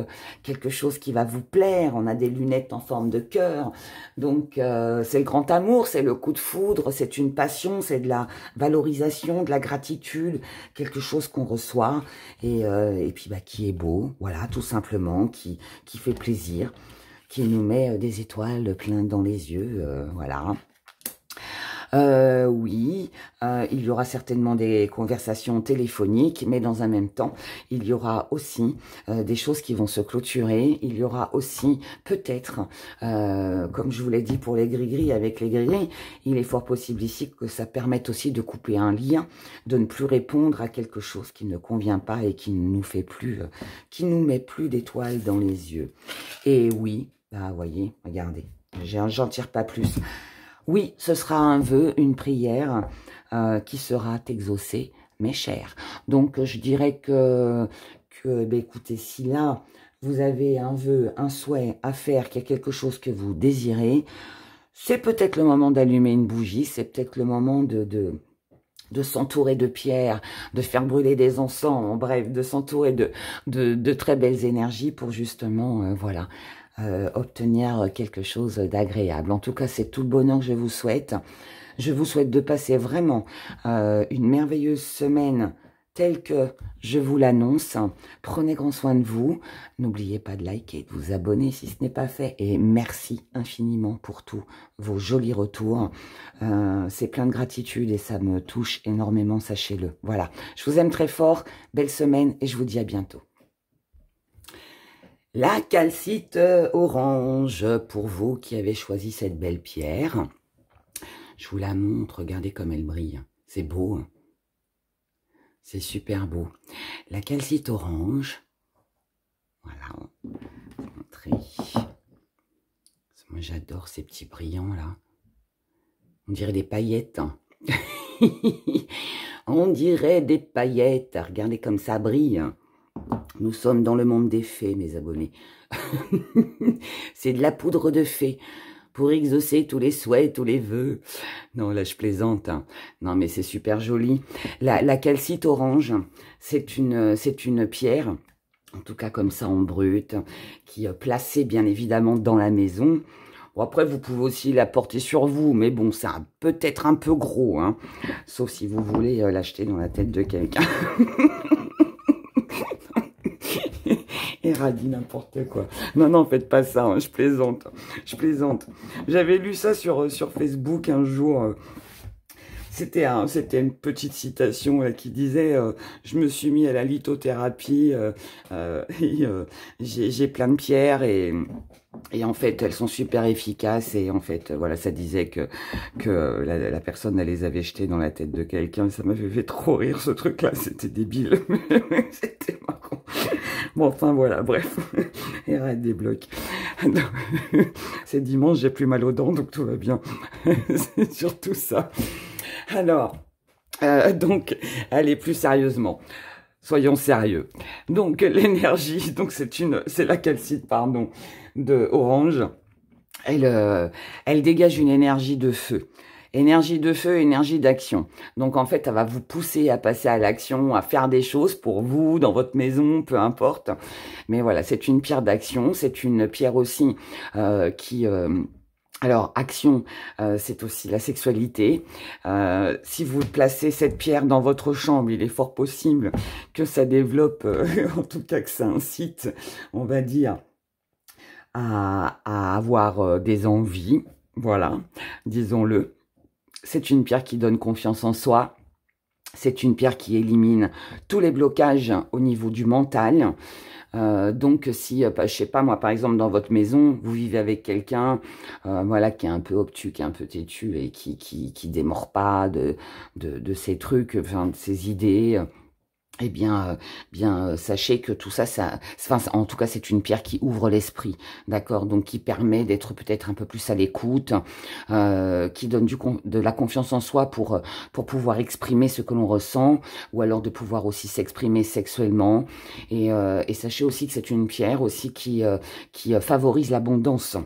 quelque chose qui va vous plaire. On a des lunettes en forme de cœur. Donc, c'est le grand amour, c'est le coup de foudre, c'est une passion, c'est de la valorisation, de la gratitude, quelque chose qu'on reçoit et puis bah, qui est beau, voilà, tout simplement, qui fait plaisir, qui nous met des étoiles plein dans les yeux, voilà. Oui, il y aura certainement des conversations téléphoniques, mais dans un même temps, il y aura aussi des choses qui vont se clôturer. Il y aura aussi peut-être, comme je vous l'ai dit pour les gris-gris, avec les gris-gris, il est fort possible ici que ça permette aussi de couper un lien, de ne plus répondre à quelque chose qui ne convient pas et qui ne nous fait plus, qui nous met plus d'étoiles dans les yeux. Et oui, bah, voyez, regardez, j'en tire pas plus. Oui, ce sera un vœu, une prière qui sera exaucée, mes chers. Donc, je dirais que ben, écoutez, si là, vous avez un vœu, un souhait à faire, qu'il y a quelque chose que vous désirez, c'est peut-être le moment d'allumer une bougie, c'est peut-être le moment de s'entourer de pierres, de faire brûler des encens, en bref, de s'entourer de très belles énergies pour justement, voilà, obtenir quelque chose d'agréable. En tout cas, c'est tout le bonheur que je vous souhaite. Je vous souhaite de passer vraiment une merveilleuse semaine telle que je vous l'annonce. Prenez grand soin de vous. N'oubliez pas de liker, de vous abonner si ce n'est pas fait. Et merci infiniment pour tous vos jolis retours. C'est plein de gratitude et ça me touche énormément, sachez-le. Voilà, je vous aime très fort. Belle semaine et je vous dis à bientôt. La calcite orange, pour vous qui avez choisi cette belle pierre. Je vous la montre, regardez comme elle brille. C'est beau, hein? C'est super beau. La calcite orange, voilà, je vais vous montrer. Moi j'adore ces petits brillants là. On dirait des paillettes. Hein. On dirait des paillettes. Regardez comme ça brille. Hein. Nous sommes dans le monde des fées, mes abonnés. C'est de la poudre de fée pour exaucer tous les souhaits, tous les vœux. Non, là, je plaisante. Hein. Non, mais c'est super joli. La calcite orange, c'est une pierre, en tout cas comme ça en brut, qui est placée bien évidemment dans la maison. Bon, après, vous pouvez aussi la porter sur vous, mais bon, c'est peut-être un peu gros, hein. Sauf si vous voulez l'acheter dans la tête de quelqu'un. Radis n'importe quoi. Non, non, faites pas ça, hein, je plaisante. Je plaisante. J'avais lu ça sur Facebook un jour. C'était une petite citation là, qui disait je me suis mis à la lithothérapie j'ai plein de pierres et en fait elles sont super efficaces et en fait voilà ça disait que la personne elle les avait jetées dans la tête de quelqu'un. Ça m'avait fait trop rire ce truc là, c'était débile. C'était marrant. Bon enfin voilà, bref. Et arrête des blocs. C'est dimanche, j'ai plus mal aux dents donc tout va bien. C'est surtout ça. Alors, donc, allez, plus sérieusement, soyons sérieux. Donc, l'énergie, donc c'est la calcite, pardon, de orange. Elle dégage une énergie de feu. Énergie de feu, énergie d'action. Donc, en fait, elle va vous pousser à passer à l'action, à faire des choses pour vous, dans votre maison, peu importe. Mais voilà, c'est une pierre d'action. C'est une pierre aussi qui... Alors, action, c'est aussi la sexualité. Si vous placez cette pierre dans votre chambre, il est fort possible que ça développe, en tout cas que ça incite, on va dire, à avoir des envies, voilà, disons-le. C'est une pierre qui donne confiance en soi. C'est une pierre qui élimine tous les blocages au niveau du mental. Donc si, je sais pas moi, par exemple dans votre maison, vous vivez avec quelqu'un, voilà, qui est un peu obtus, qui est un peu têtu et qui démord pas de ses trucs, enfin de ses idées. Eh bien, sachez que tout ça, enfin, en tout cas, c'est une pierre qui ouvre l'esprit, d'accord? Donc, qui permet d'être peut-être un peu plus à l'écoute, qui donne de la confiance en soi pour pouvoir exprimer ce que l'on ressent, ou alors de pouvoir aussi s'exprimer sexuellement. Et sachez aussi que c'est une pierre aussi qui favorise l'abondance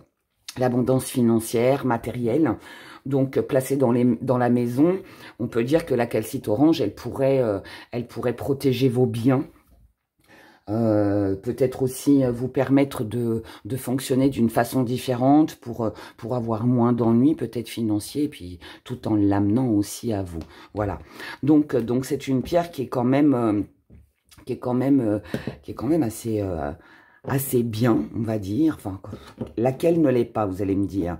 financière, matérielle. Donc, placée dans la maison, on peut dire que la calcite orange, elle pourrait protéger vos biens. Peut-être aussi vous permettre de fonctionner d'une façon différente pour avoir moins d'ennuis, peut-être financiers, et puis tout en l'amenant aussi à vous. Voilà. Donc c'est une pierre qui est quand même, assez bien, on va dire. Enfin, laquelle ne l'est pas, vous allez me dire.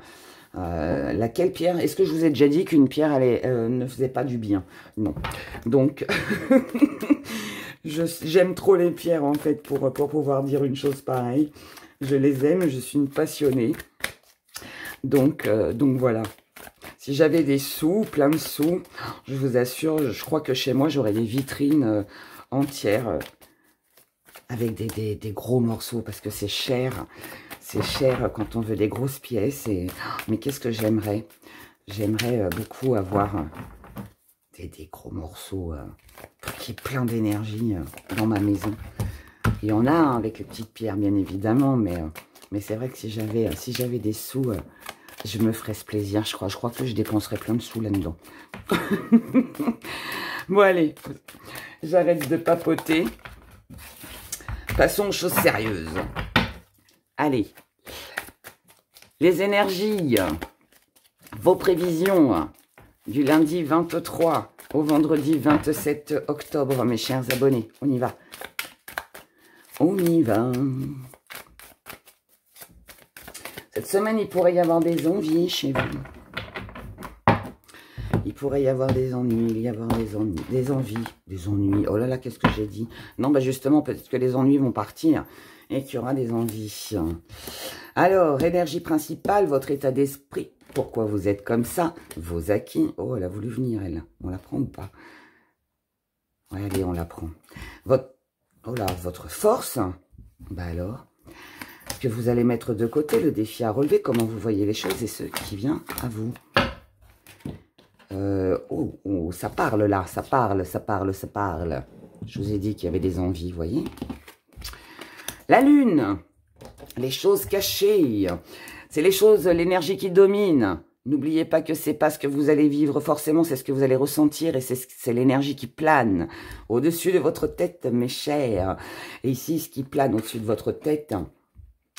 Laquelle pierre? Est-ce que je vous ai déjà dit qu'une pierre ne faisait pas du bien? Non. Donc, j'aime trop les pierres, en fait, pour pouvoir dire une chose pareille. Je les aime, je suis une passionnée. Donc voilà. Si j'avais des sous, plein de sous, je vous assure, je crois que chez moi, j'aurais des vitrines entières avec des gros morceaux, parce que c'est cher. C'est cher quand on veut des grosses pièces. Mais qu'est-ce que j'aimerais? J'aimerais beaucoup avoir des gros morceaux qui est plein d'énergie dans ma maison. Il y en a avec les petites pierres, bien évidemment. Mais c'est vrai que si j'avais des sous, je me ferais ce plaisir. Je crois que je dépenserais plein de sous là-dedans. Bon, allez. J'arrête de papoter. Passons aux choses sérieuses. Allez, les énergies, vos prévisions du lundi 23 au vendredi 27 octobre, mes chers abonnés. On y va. On y va. Cette semaine, il pourrait y avoir des envies chez vous. Il pourrait y avoir des ennuis, des ennuis. Oh là là, qu'est-ce que j'ai dit? Non, bah justement, peut-être que les ennuis vont partir. Et qu'il y aura des envies. Alors, énergie principale, votre état d'esprit. Pourquoi vous êtes comme ça? Vos acquis. Oh, elle a voulu venir, elle. On la prend ou pas? Ouais, allez, on la prend. Votre force. Bah alors, que vous allez mettre de côté, le défi à relever, comment vous voyez les choses et ce qui vient à vous. Ça parle là, ça parle. Je vous ai dit qu'il y avait des envies, vous voyez. La lune, les choses cachées, c'est les choses, l'énergie qui domine. N'oubliez pas que c'est pas ce que vous allez vivre forcément, c'est ce que vous allez ressentir et c'est l'énergie qui plane au-dessus de votre tête, mes chers. Et ici, ce qui plane au-dessus de votre tête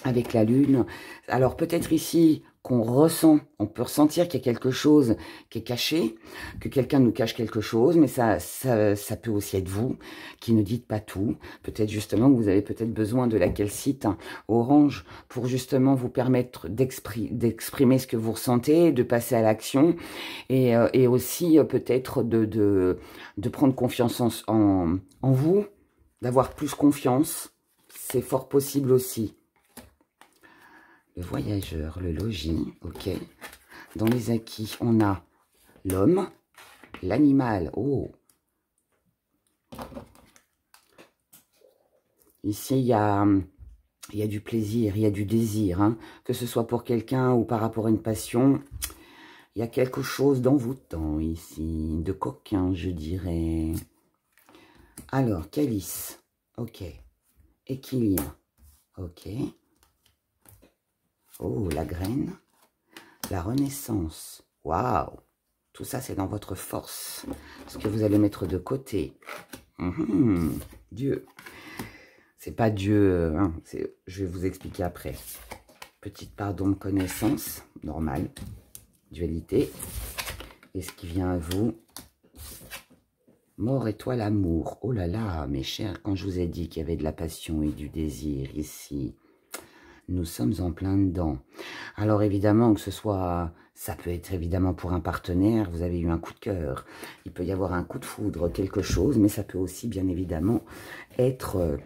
avec la lune, alors peut-être ici qu'on ressent, on peut ressentir qu'il y a quelque chose qui est caché, que quelqu'un nous cache quelque chose, mais ça peut aussi être vous qui ne dites pas tout. Peut-être justement que vous avez peut-être besoin de la calcite orange pour justement vous permettre d'exprimer ce que vous ressentez, de passer à l'action et aussi peut-être de prendre confiance en vous, d'avoir plus confiance. C'est fort possible aussi. Le voyageur, le logis, ok. Dans les acquis, on a l'homme, l'animal, oh. Ici, il y a du plaisir, il y a du désir, hein, que ce soit pour quelqu'un ou par rapport à une passion. Il y a quelque chose d'envoûtant ici, de coquin, je dirais. Alors, calice, ok. Équilibre, ok. Oh, la graine, la renaissance, waouh. Tout ça, c'est dans votre force, ce que vous allez mettre de côté. Dieu. C'est pas Dieu, hein, je vais vous expliquer après. Petite part de connaissance, normale. Dualité. Et ce qui vient à vous. Mort, étoile, amour. Oh là là, mes chers, quand je vous ai dit qu'il y avait de la passion et du désir ici, nous sommes en plein dedans. Alors évidemment, que ce soit, ça peut être évidemment pour un partenaire, vous avez eu un coup de cœur, il peut y avoir un coup de foudre, quelque chose, mais ça peut aussi bien évidemment être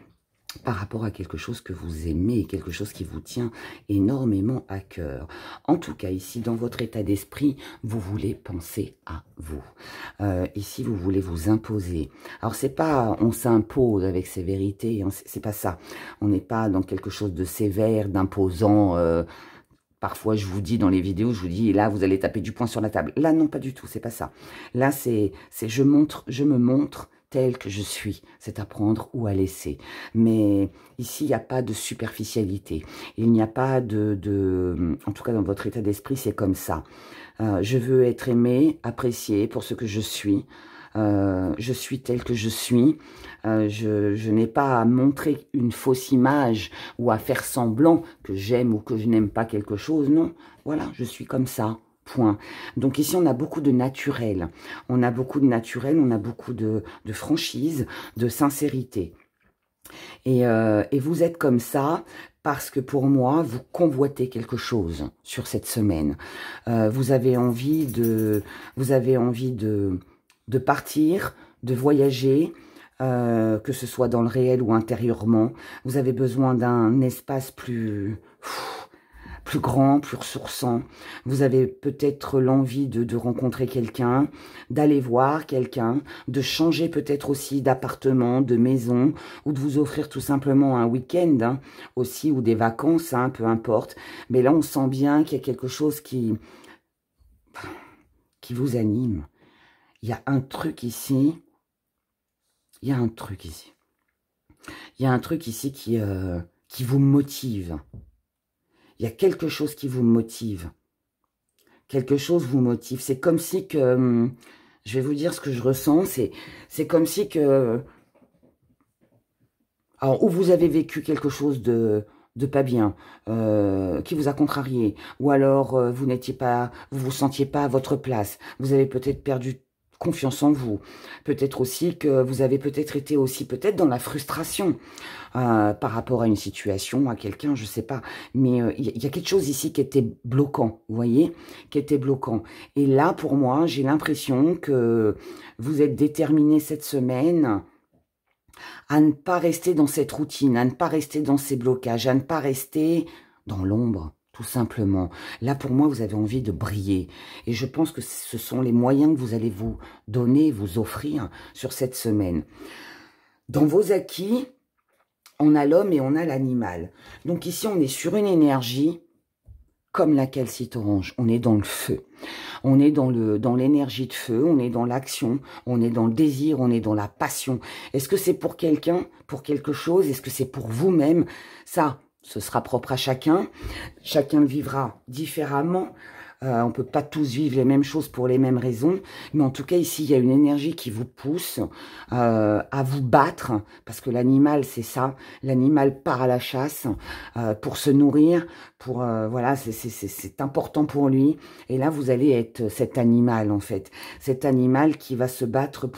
par rapport à quelque chose que vous aimez, quelque chose qui vous tient énormément à cœur. En tout cas, ici, dans votre état d'esprit, vous voulez penser à vous. Ici, vous voulez vous imposer. Alors, c'est pas on s'impose avec sévérité, c'est pas ça. On n'est pas dans quelque chose de sévère, d'imposant. Parfois, je vous dis dans les vidéos, je vous dis, là, vous allez taper du poing sur la table. Là, non, pas du tout, c'est pas ça. Là, c'est je me montre tel que je suis. C'est à prendre ou à laisser. Mais ici, il n'y a pas de superficialité. Il n'y a pas en tout cas, dans votre état d'esprit, c'est comme ça. Je veux être aimé, apprécié pour ce que je suis. Je suis tel que je suis. Je n'ai pas à montrer une fausse image ou à faire semblant que j'aime ou que je n'aime pas quelque chose. Non, voilà, je suis comme ça. Point. Donc ici, on a beaucoup de naturel. On a beaucoup de naturel, on a beaucoup de franchise, de sincérité. Et vous êtes comme ça parce que pour moi, vous convoitez quelque chose sur cette semaine. Vous avez envie de partir, de voyager, que ce soit dans le réel ou intérieurement. Vous avez besoin d'un espace plus grand, plus ressourçant. Vous avez peut-être l'envie de rencontrer quelqu'un, d'aller voir quelqu'un, de changer peut-être aussi d'appartement, de maison, ou de vous offrir tout simplement un week-end hein, aussi, ou des vacances, hein, peu importe. Mais là, on sent bien qu'il y a quelque chose qui vous anime. Il y a un truc ici. Il y a un truc ici. Il y a un truc ici qui vous motive. Il y a quelque chose qui vous motive. Quelque chose vous motive. C'est comme si que... je vais vous dire ce que je ressens. C'est comme si que... Alors, ou vous avez vécu quelque chose de pas bien, qui vous a contrarié. Ou alors, vous vous sentiez pas à votre place. Vous avez peut-être perdu confiance en vous. Peut-être aussi que vous avez peut-être été aussi peut-être dans la frustration par rapport à une situation, à quelqu'un, je sais pas. Mais il y a quelque chose ici qui était bloquant, vous voyez, qui était bloquant. Et là, pour moi, j'ai l'impression que vous êtes déterminé cette semaine à ne pas rester dans cette routine, à ne pas rester dans ces blocages, à ne pas rester dans l'ombre. Tout simplement. Là, pour moi, vous avez envie de briller. Et je pense que ce sont les moyens que vous allez vous donner, vous offrir sur cette semaine. Dans vos acquis, on a l'homme et on a l'animal. Donc ici, on est sur une énergie comme la calcite orange. On est dans le feu. On est dans l'énergie de feu, on est dans l'action, on est dans le désir, on est dans la passion. Est-ce que c'est pour quelqu'un, pour quelque chose? Est-ce que c'est pour vous-même? Ça, ce sera propre à chacun. Chacun le vivra différemment. On ne peut pas tous vivre les mêmes choses pour les mêmes raisons. Mais en tout cas, ici, il y a une énergie qui vous pousse à vous battre. Parce que l'animal, c'est ça. L'animal part à la chasse pour se nourrir. Voilà, c'est important pour lui. Et là, vous allez être cet animal, en fait. Cet animal qui va se battre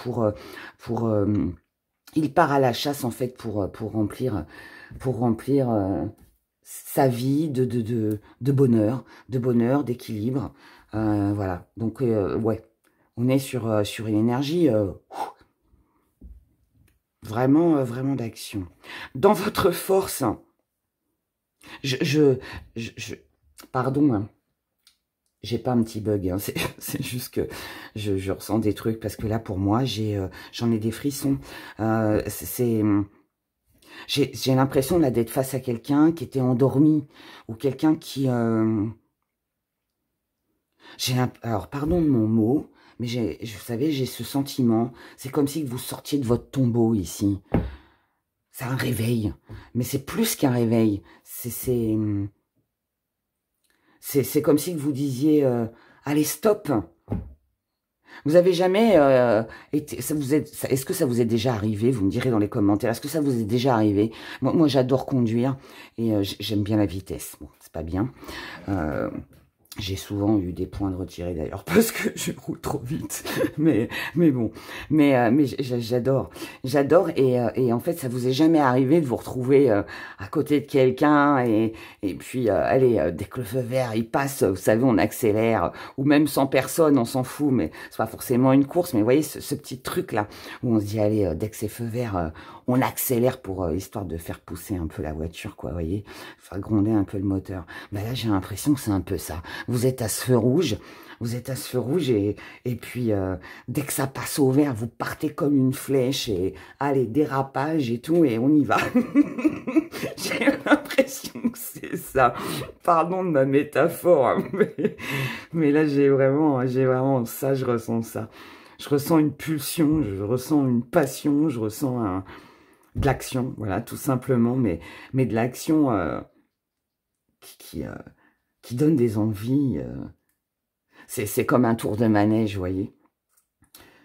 il part à la chasse, en fait, pour remplir sa vie de bonheur, d'équilibre. Voilà, donc ouais, on est sur une énergie vraiment d'action. Dans votre force, pardon, hein, j'ai pas un petit bug, hein, c'est juste que je ressens des trucs, parce que là, pour moi, j'en ai des frissons. J'ai l'impression là d'être face à quelqu'un qui était endormi, ou quelqu'un qui... alors, pardon de mon mot, mais vous savez, j'ai ce sentiment, c'est comme si vous sortiez de votre tombeau ici. C'est un réveil, mais c'est plus qu'un réveil. C'est comme si vous disiez, allez, stop. Vous avez jamais été... Est-ce que ça vous est déjà arrivé? Vous me direz dans les commentaires. Est-ce que ça vous est déjà arrivé? Moi j'adore conduire et j'aime bien la vitesse. Bon, c'est pas bien. J'ai souvent eu des points de retirée d'ailleurs parce que je roule trop vite. Mais bon, mais j'adore, et en fait ça vous est jamais arrivé de vous retrouver à côté de quelqu'un et puis allez dès que le feu vert il passe, vous savez on accélère ou même sans personne on s'en fout, mais c'est pas forcément une course, mais vous voyez ce petit truc là où on se dit allez dès que c'est feu vert on accélère pour histoire de faire pousser un peu la voiture quoi, vous voyez, faire gronder un peu le moteur. Bah là j'ai l'impression que c'est un peu ça. Vous êtes à ce feu rouge, et puis dès que ça passe au vert, vous partez comme une flèche et allez, dérapage et tout, et on y va. J'ai l'impression que c'est ça. Pardon de ma métaphore, hein, mais là j'ai vraiment ça, je ressens ça. Je ressens une pulsion, je ressens une passion, je ressens de l'action, voilà, tout simplement, mais de l'action qui donne des envies. C'est comme un tour de manège, vous voyez.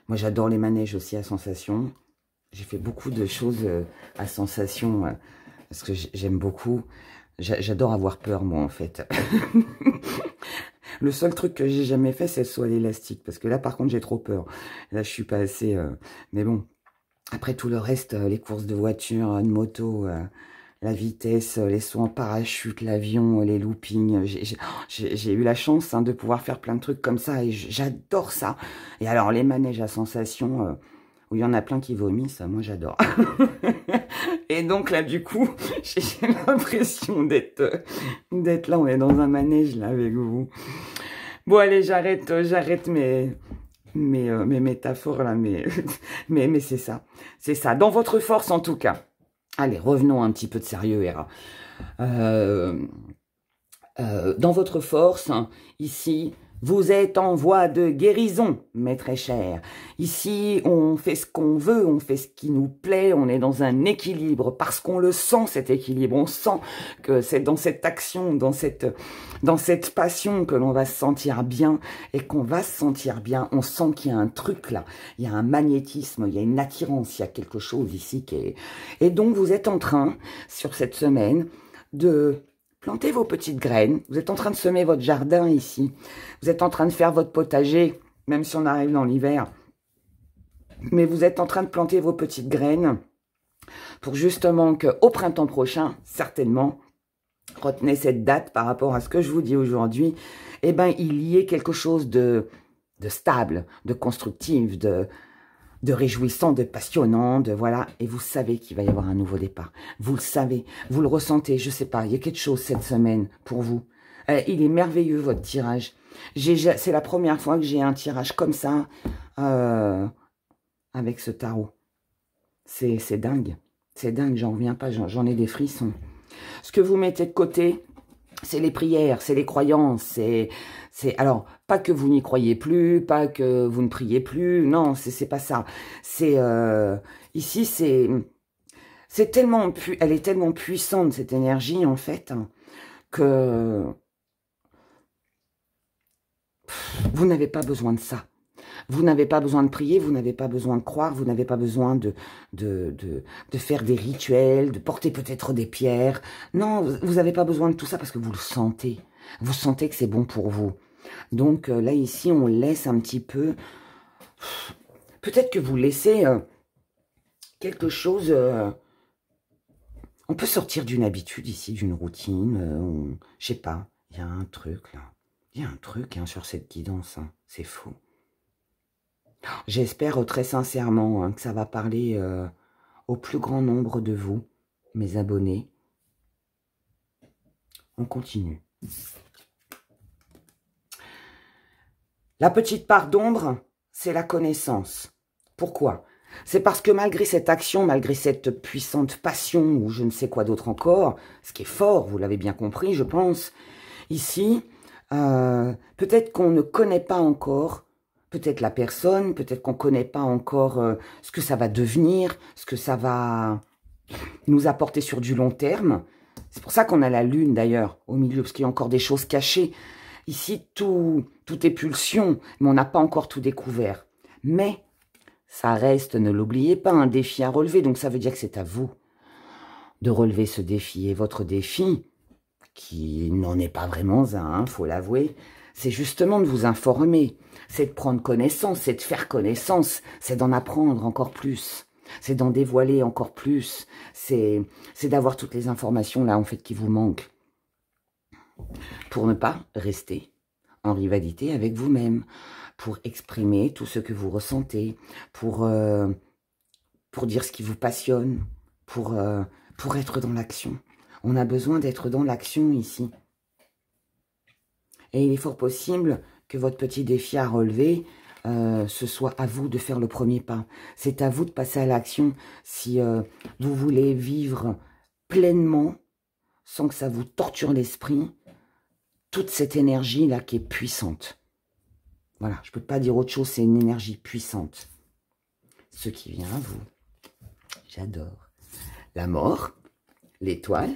Moi, j'adore les manèges aussi à sensation. J'ai fait beaucoup de choses à sensation parce que j'aime beaucoup. J'adore avoir peur, moi, en fait. Le seul truc que j'ai jamais fait, c'est le saut à l'élastique. Parce que là, par contre, j'ai trop peur. Là, je suis pas assez... Mais bon, après tout le reste, les courses de voiture, de moto... la vitesse, les sauts en parachute, l'avion, les loopings. J'ai eu la chance de pouvoir faire plein de trucs comme ça et j'adore ça. Et alors, les manèges à sensations, où il y en a plein qui vomissent, moi j'adore. Et donc là, du coup, j'ai l'impression d'être là. On est dans un manège là avec vous. Bon, allez, j'arrête mes métaphores là, mais c'est ça. C'est ça. Dans votre force en tout cas. Allez, revenons un petit peu de sérieux, Héra. Dans votre force, ici, vous êtes en voie de guérison, mes très chers. Ici, on fait ce qu'on veut, on fait ce qui nous plaît, on est dans un équilibre, parce qu'on le sent, cet équilibre. On sent que c'est dans cette action, dans cette passion que l'on va se sentir bien, et qu'on va se sentir bien. On sent qu'il y a un truc là, il y a un magnétisme, il y a une attirance, il y a quelque chose ici qui est... Et donc, vous êtes en train, sur cette semaine, de... plantez vos petites graines. Vous êtes en train de semer votre jardin ici. Vous êtes en train de faire votre potager, même si on arrive dans l'hiver. Mais vous êtes en train de planter vos petites graines pour justement qu'au printemps prochain, certainement, retenez cette date par rapport à ce que je vous dis aujourd'hui, eh ben, il y ait quelque chose de stable, de constructif, de réjouissant, de passionnant, de voilà, et vous savez qu'il va y avoir un nouveau départ. Vous le savez, vous le ressentez, je sais pas, il y a quelque chose cette semaine pour vous. Il est merveilleux votre tirage. C'est la première fois que j'ai un tirage comme ça avec ce tarot. C'est dingue, j'en reviens pas, j'en ai des frissons. Ce que vous mettez de côté, c'est les prières, c'est les croyances, alors, pas que vous n'y croyez plus, pas que vous ne priez plus, non, c'est pas ça. C'est, ici, c'est tellement, elle est tellement puissante, cette énergie, en fait, que vous n'avez pas besoin de ça. Vous n'avez pas besoin de prier, vous n'avez pas besoin de croire, vous n'avez pas besoin de faire des rituels, de porter peut-être des pierres. Non, vous n'avez pas besoin de tout ça parce que vous le sentez. Vous sentez que c'est bon pour vous. Donc là, ici, on laisse un petit peu... Peut-être que vous laissez quelque chose... On peut sortir d'une habitude ici, d'une routine. Je sais pas, il y a un truc là. Il y a un truc sur cette guidance. C'est fou. J'espère très sincèrement que ça va parler au plus grand nombre de vous, mes abonnés. On continue. La petite part d'ombre, c'est la connaissance. Pourquoi? C'est parce que malgré cette action, malgré cette puissante passion, ou je ne sais quoi d'autre encore, ce qui est fort, vous l'avez bien compris, je pense, ici, peut-être qu'on ne connaît pas encore, peut-être la personne, peut-être qu'on ne connaît pas encore ce que ça va devenir, ce que ça va nous apporter sur du long terme. C'est pour ça qu'on a la lune d'ailleurs au milieu, parce qu'il y a encore des choses cachées. Ici, tout est pulsion, mais on n'a pas encore tout découvert. Mais ça reste, ne l'oubliez pas, un défi à relever. Donc ça veut dire que c'est à vous de relever ce défi. Et votre défi, qui n'en est pas vraiment un, faut l'avouer, c'est justement de vous informer, c'est de prendre connaissance, c'est de faire connaissance, c'est d'en apprendre encore plus, c'est d'en dévoiler encore plus, c'est d'avoir toutes les informations là en fait qui vous manquent, pour ne pas rester en rivalité avec vous-même, pour exprimer tout ce que vous ressentez, pour dire ce qui vous passionne, pour être dans l'action. On a besoin d'être dans l'action ici. Et il est fort possible que votre petit défi à relever, ce soit à vous de faire le premier pas. C'est à vous de passer à l'action si vous voulez vivre pleinement, sans que ça vous torture l'esprit, toute cette énergie-là qui est puissante. Voilà, je ne peux pas dire autre chose, c'est une énergie puissante. Ce qui vient à vous. J'adore. La mort, l'étoile,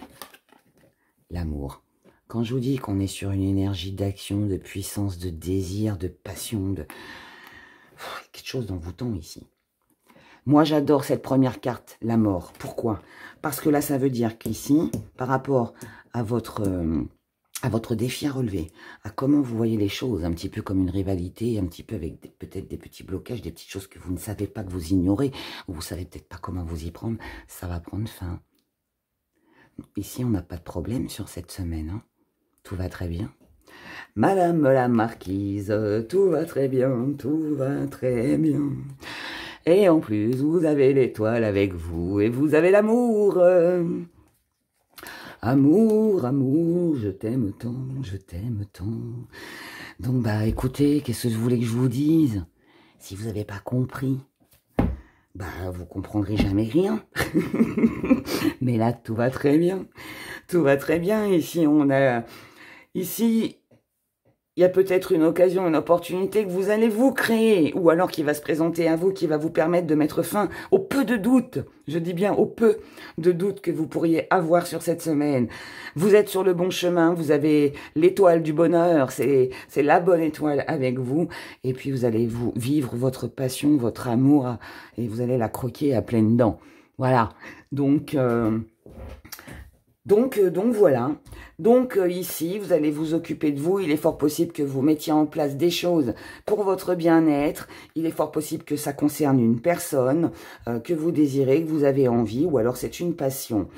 l'amour. Quand je vous dis qu'on est sur une énergie d'action, de puissance, de désir, de passion, de quelque chose d'envoûtant ici. Moi, j'adore cette première carte, la mort. Pourquoi? Parce que là, ça veut dire qu'ici, par rapport à votre défi à relever, à comment vous voyez les choses, un petit peu comme une rivalité, un petit peu avec peut-être des petits blocages, des petites choses que vous ne savez pas, que vous ignorez, ou vous ne savez peut-être pas comment vous y prendre, ça va prendre fin. Ici, on n'a pas de problème sur cette semaine, hein. Tout va très bien. Madame la marquise, tout va très bien, tout va très bien. Et en plus, vous avez l'étoile avec vous, et vous avez l'amour. Amour, amour, je t'aime tant, je t'aime tant. Donc, bah, écoutez, qu'est-ce que vous voulez que je vous dise? Si vous n'avez pas compris, bah, vous comprendrez jamais rien. Mais là, tout va très bien. Tout va très bien. Ici, il y a peut-être une occasion, une opportunité que vous allez vous créer, ou alors qui va se présenter à vous, qui va vous permettre de mettre fin au peu de doutes, je dis bien au peu de doutes que vous pourriez avoir sur cette semaine. Vous êtes sur le bon chemin, vous avez l'étoile du bonheur, c'est la bonne étoile avec vous, et puis vous allez vivre votre passion, votre amour, et vous allez la croquer à pleines dents. Voilà, donc voilà. Donc ici, vous allez vous occuper de vous. Il est fort possible que vous mettiez en place des choses pour votre bien-être. Il est fort possible que ça concerne une personne que vous désirez, que vous avez envie, ou alors c'est une passion.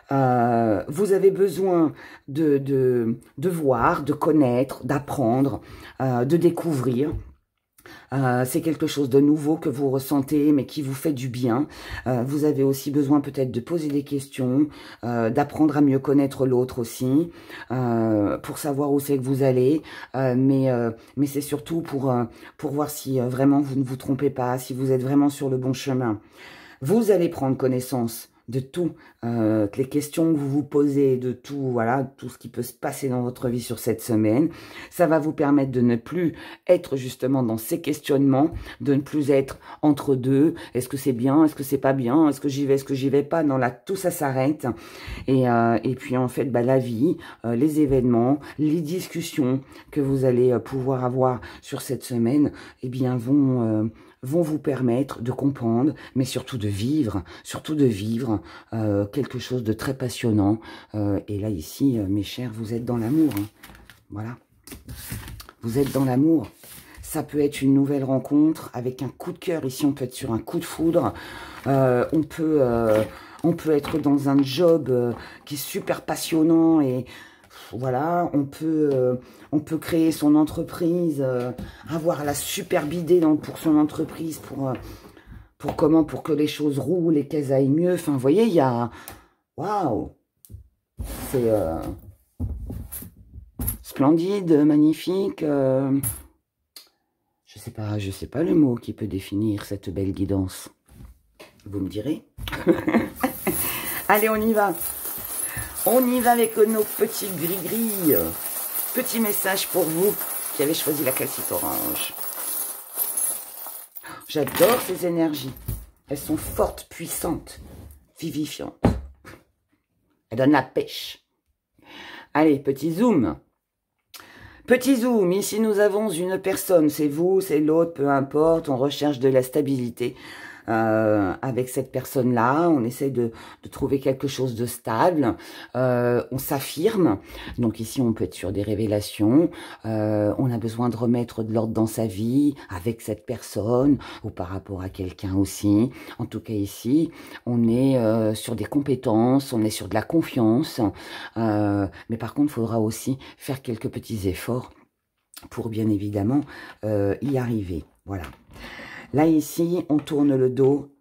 Vous avez besoin de voir, de connaître, d'apprendre, de découvrir. C'est quelque chose de nouveau que vous ressentez, mais qui vous fait du bien. Vous avez aussi besoin peut-être de poser des questions, d'apprendre à mieux connaître l'autre aussi, pour savoir où c'est que vous allez. Mais c'est surtout pour voir si vraiment vous ne vous trompez pas, si vous êtes vraiment sur le bon chemin. Vous allez prendre connaissance de tout, les questions que vous vous posez, de tout, voilà, tout ce qui peut se passer dans votre vie sur cette semaine. Ça va vous permettre de ne plus être justement dans ces questionnements, de ne plus être entre deux. Est-ce que c'est bien? Est-ce que c'est pas bien? Est-ce que j'y vais? Est-ce que j'y vais pas? Non, là, tout ça s'arrête. Et puis, en fait, bah, la vie, les événements, les discussions que vous allez pouvoir avoir sur cette semaine, eh bien, vont vous permettre de comprendre, mais surtout de vivre quelque chose de très passionnant. Et là, ici, mes chers, vous êtes dans l'amour. Hein. Voilà. Vous êtes dans l'amour. Ça peut être une nouvelle rencontre avec un coup de cœur. Ici, on peut être sur un coup de foudre. On peut être dans un job qui est super passionnant et... Voilà, on peut créer son entreprise, avoir la superbe idée pour son entreprise, pour que les choses roulent et qu'elles aillent mieux. Enfin, vous voyez, il y a... Waouh! C'est splendide, magnifique. Je sais pas le mot qui peut définir cette belle guidance. Vous me direz. Allez, on y va. On y va avec nos petits gris-gris. Petit message pour vous qui avez choisi la calcite orange. J'adore ces énergies. Elles sont fortes, puissantes, vivifiantes. Elles donnent la pêche. Allez, petit zoom. Petit zoom, ici nous avons une personne. C'est vous, c'est l'autre, peu importe. On recherche de la stabilité. avec cette personne-là, on essaie de trouver quelque chose de stable, on s'affirme. Donc ici, on peut être sur des révélations, on a besoin de remettre de l'ordre dans sa vie avec cette personne ou par rapport à quelqu'un aussi. En tout cas ici, on est sur des compétences, on est sur de la confiance, mais par contre, il faudra aussi faire quelques petits efforts pour bien évidemment y arriver. Voilà. Là ici, on tourne le dos,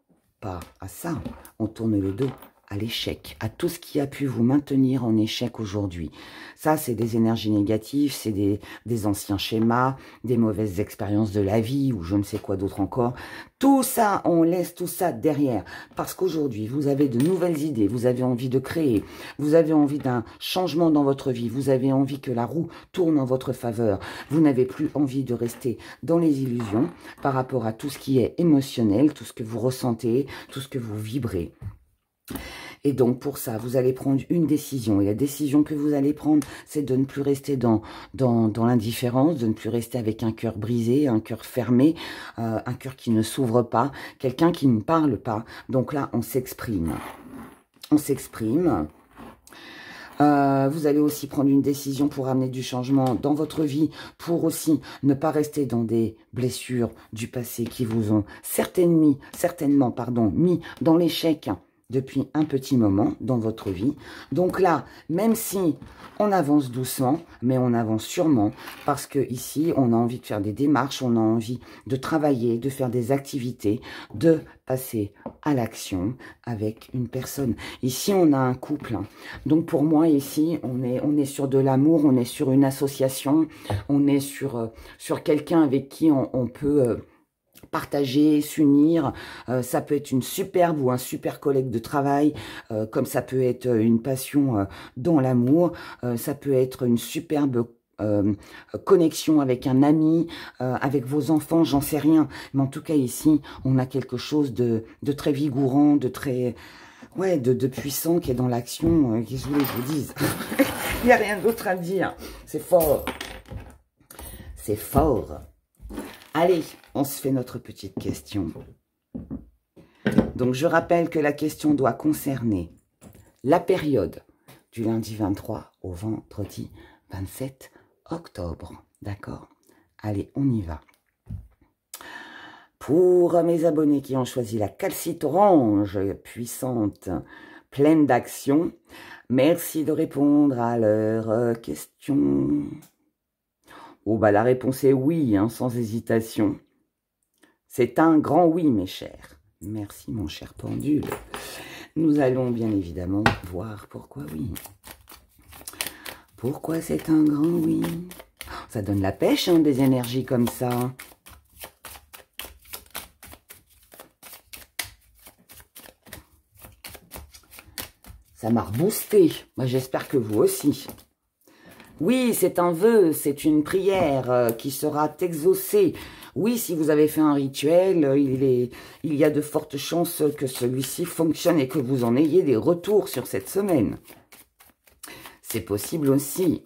pas à ça, on tourne le dos à l'échec, à tout ce qui a pu vous maintenir en échec aujourd'hui. Ça, c'est des énergies négatives, c'est des anciens schémas, des mauvaises expériences de la vie, ou je ne sais quoi d'autre encore. Tout ça, on laisse tout ça derrière. Parce qu'aujourd'hui, vous avez de nouvelles idées, vous avez envie de créer, vous avez envie d'un changement dans votre vie, vous avez envie que la roue tourne en votre faveur. Vous n'avez plus envie de rester dans les illusions par rapport à tout ce qui est émotionnel, tout ce que vous ressentez, tout ce que vous vibrez. Et donc, pour ça, vous allez prendre une décision. Et la décision que vous allez prendre, c'est de ne plus rester dans l'indifférence, de ne plus rester avec un cœur brisé, un cœur fermé, un cœur qui ne s'ouvre pas, quelqu'un qui ne parle pas. Donc là, on s'exprime. On s'exprime. Vous allez aussi prendre une décision pour amener du changement dans votre vie, pour aussi ne pas rester dans des blessures du passé qui vous ont certainement mis dans l'échec depuis un petit moment dans votre vie. Donc là, même si on avance doucement, mais on avance sûrement, parce que ici, on a envie de faire des démarches, on a envie de travailler, de faire des activités, de passer à l'action avec une personne. Ici, on a un couple. Donc pour moi, ici, on est sur de l'amour, on est sur une association, on est sur quelqu'un avec qui on peut partager, s'unir. Ça peut être une superbe ou un super collègue de travail, comme ça peut être une passion dans l'amour, ça peut être une superbe connexion avec un ami, avec vos enfants, j'en sais rien. Mais en tout cas ici, on a quelque chose de très vigourant, de très... Ouais, de puissant qui est dans l'action. Qu'est-ce que je vous dise? Il n'y a rien d'autre à dire. C'est fort. C'est fort. Allez, on se fait notre petite question. Donc, je rappelle que la question doit concerner la période du lundi 23 au vendredi 27 octobre. D'accord? Allez, on y va. Pour mes abonnés qui ont choisi la calcite orange, puissante, pleine d'action, merci de répondre à leurs questions. Oh, bah la réponse est oui, hein, sans hésitation. C'est un grand oui, mes chers. Merci, mon cher pendule. Nous allons bien évidemment voir pourquoi oui. Pourquoi c'est un grand oui? Ça donne la pêche, hein, des énergies comme ça. Ça m'a reboosté. Moi, j'espère que vous aussi. Oui, c'est un vœu, c'est une prière qui sera exaucée. Oui, si vous avez fait un rituel, il y a de fortes chances que celui-ci fonctionne et que vous en ayez des retours sur cette semaine. C'est possible aussi.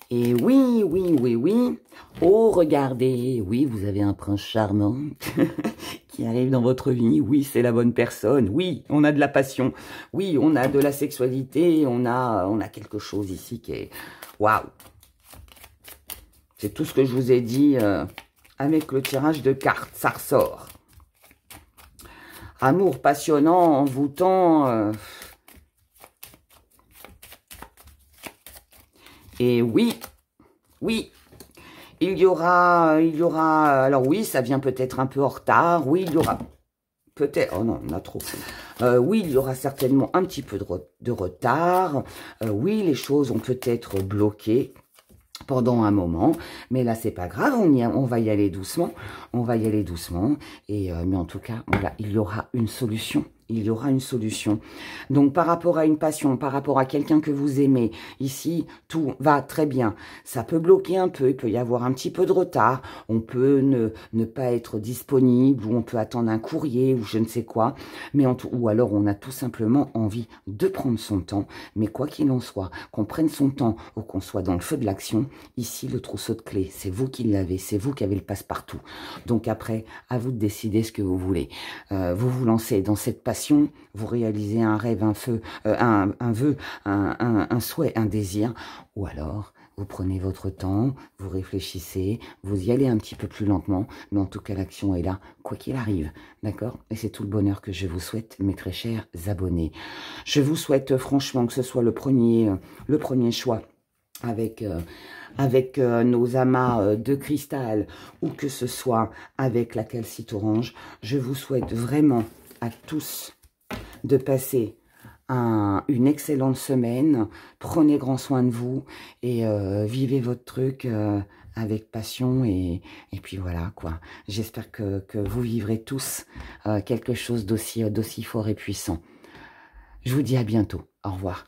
Et oui, oui, oui, oui. Oh, regardez, oui, vous avez un prince charmant qui arrive dans votre vie. Oui, c'est la bonne personne. Oui, on a de la passion. Oui, on a de la sexualité. On a quelque chose ici qui est... Waouh! C'est tout ce que je vous ai dit avec le tirage de cartes. Ça ressort. Amour passionnant, envoûtant. Et oui, oui. Il y aura, alors oui, ça vient peut-être un peu en retard, oui, il y aura, peut-être, oh non, on a trop, oui, il y aura certainement un petit peu de retard, oui, les choses ont peut-être bloqué pendant un moment, mais là, c'est pas grave, on va y aller doucement, et, mais en tout cas, voilà, il y aura une solution il y aura une solution. Donc, par rapport à une passion, par rapport à quelqu'un que vous aimez, ici, tout va très bien. Ça peut bloquer un peu, il peut y avoir un petit peu de retard, on peut ne pas être disponible, ou on peut attendre un courrier, ou je ne sais quoi, mais ou alors on a tout simplement envie de prendre son temps. Mais quoi qu'il en soit, qu'on prenne son temps ou qu'on soit dans le feu de l'action, ici, le trousseau de clés, c'est vous qui l'avez, c'est vous qui avez le passe-partout. Donc après, à vous de décider ce que vous voulez. Vous vous lancez dans cette passion, vous réalisez un rêve, un vœu, un souhait, un désir, ou alors vous prenez votre temps, vous réfléchissez, vous y allez un petit peu plus lentement, mais en tout cas l'action est là, quoi qu'il arrive, d'accord? Et c'est tout le bonheur que je vous souhaite, mes très chers abonnés. Je vous souhaite franchement que ce soit le premier choix avec nos amas de cristal, ou que ce soit avec la calcite orange. Je vous souhaite vraiment à tous de passer une excellente semaine. Prenez grand soin de vous et vivez votre truc avec passion et puis voilà quoi. J'espère que vous vivrez tous quelque chose d'aussi fort et puissant. Je vous dis à bientôt. Au revoir.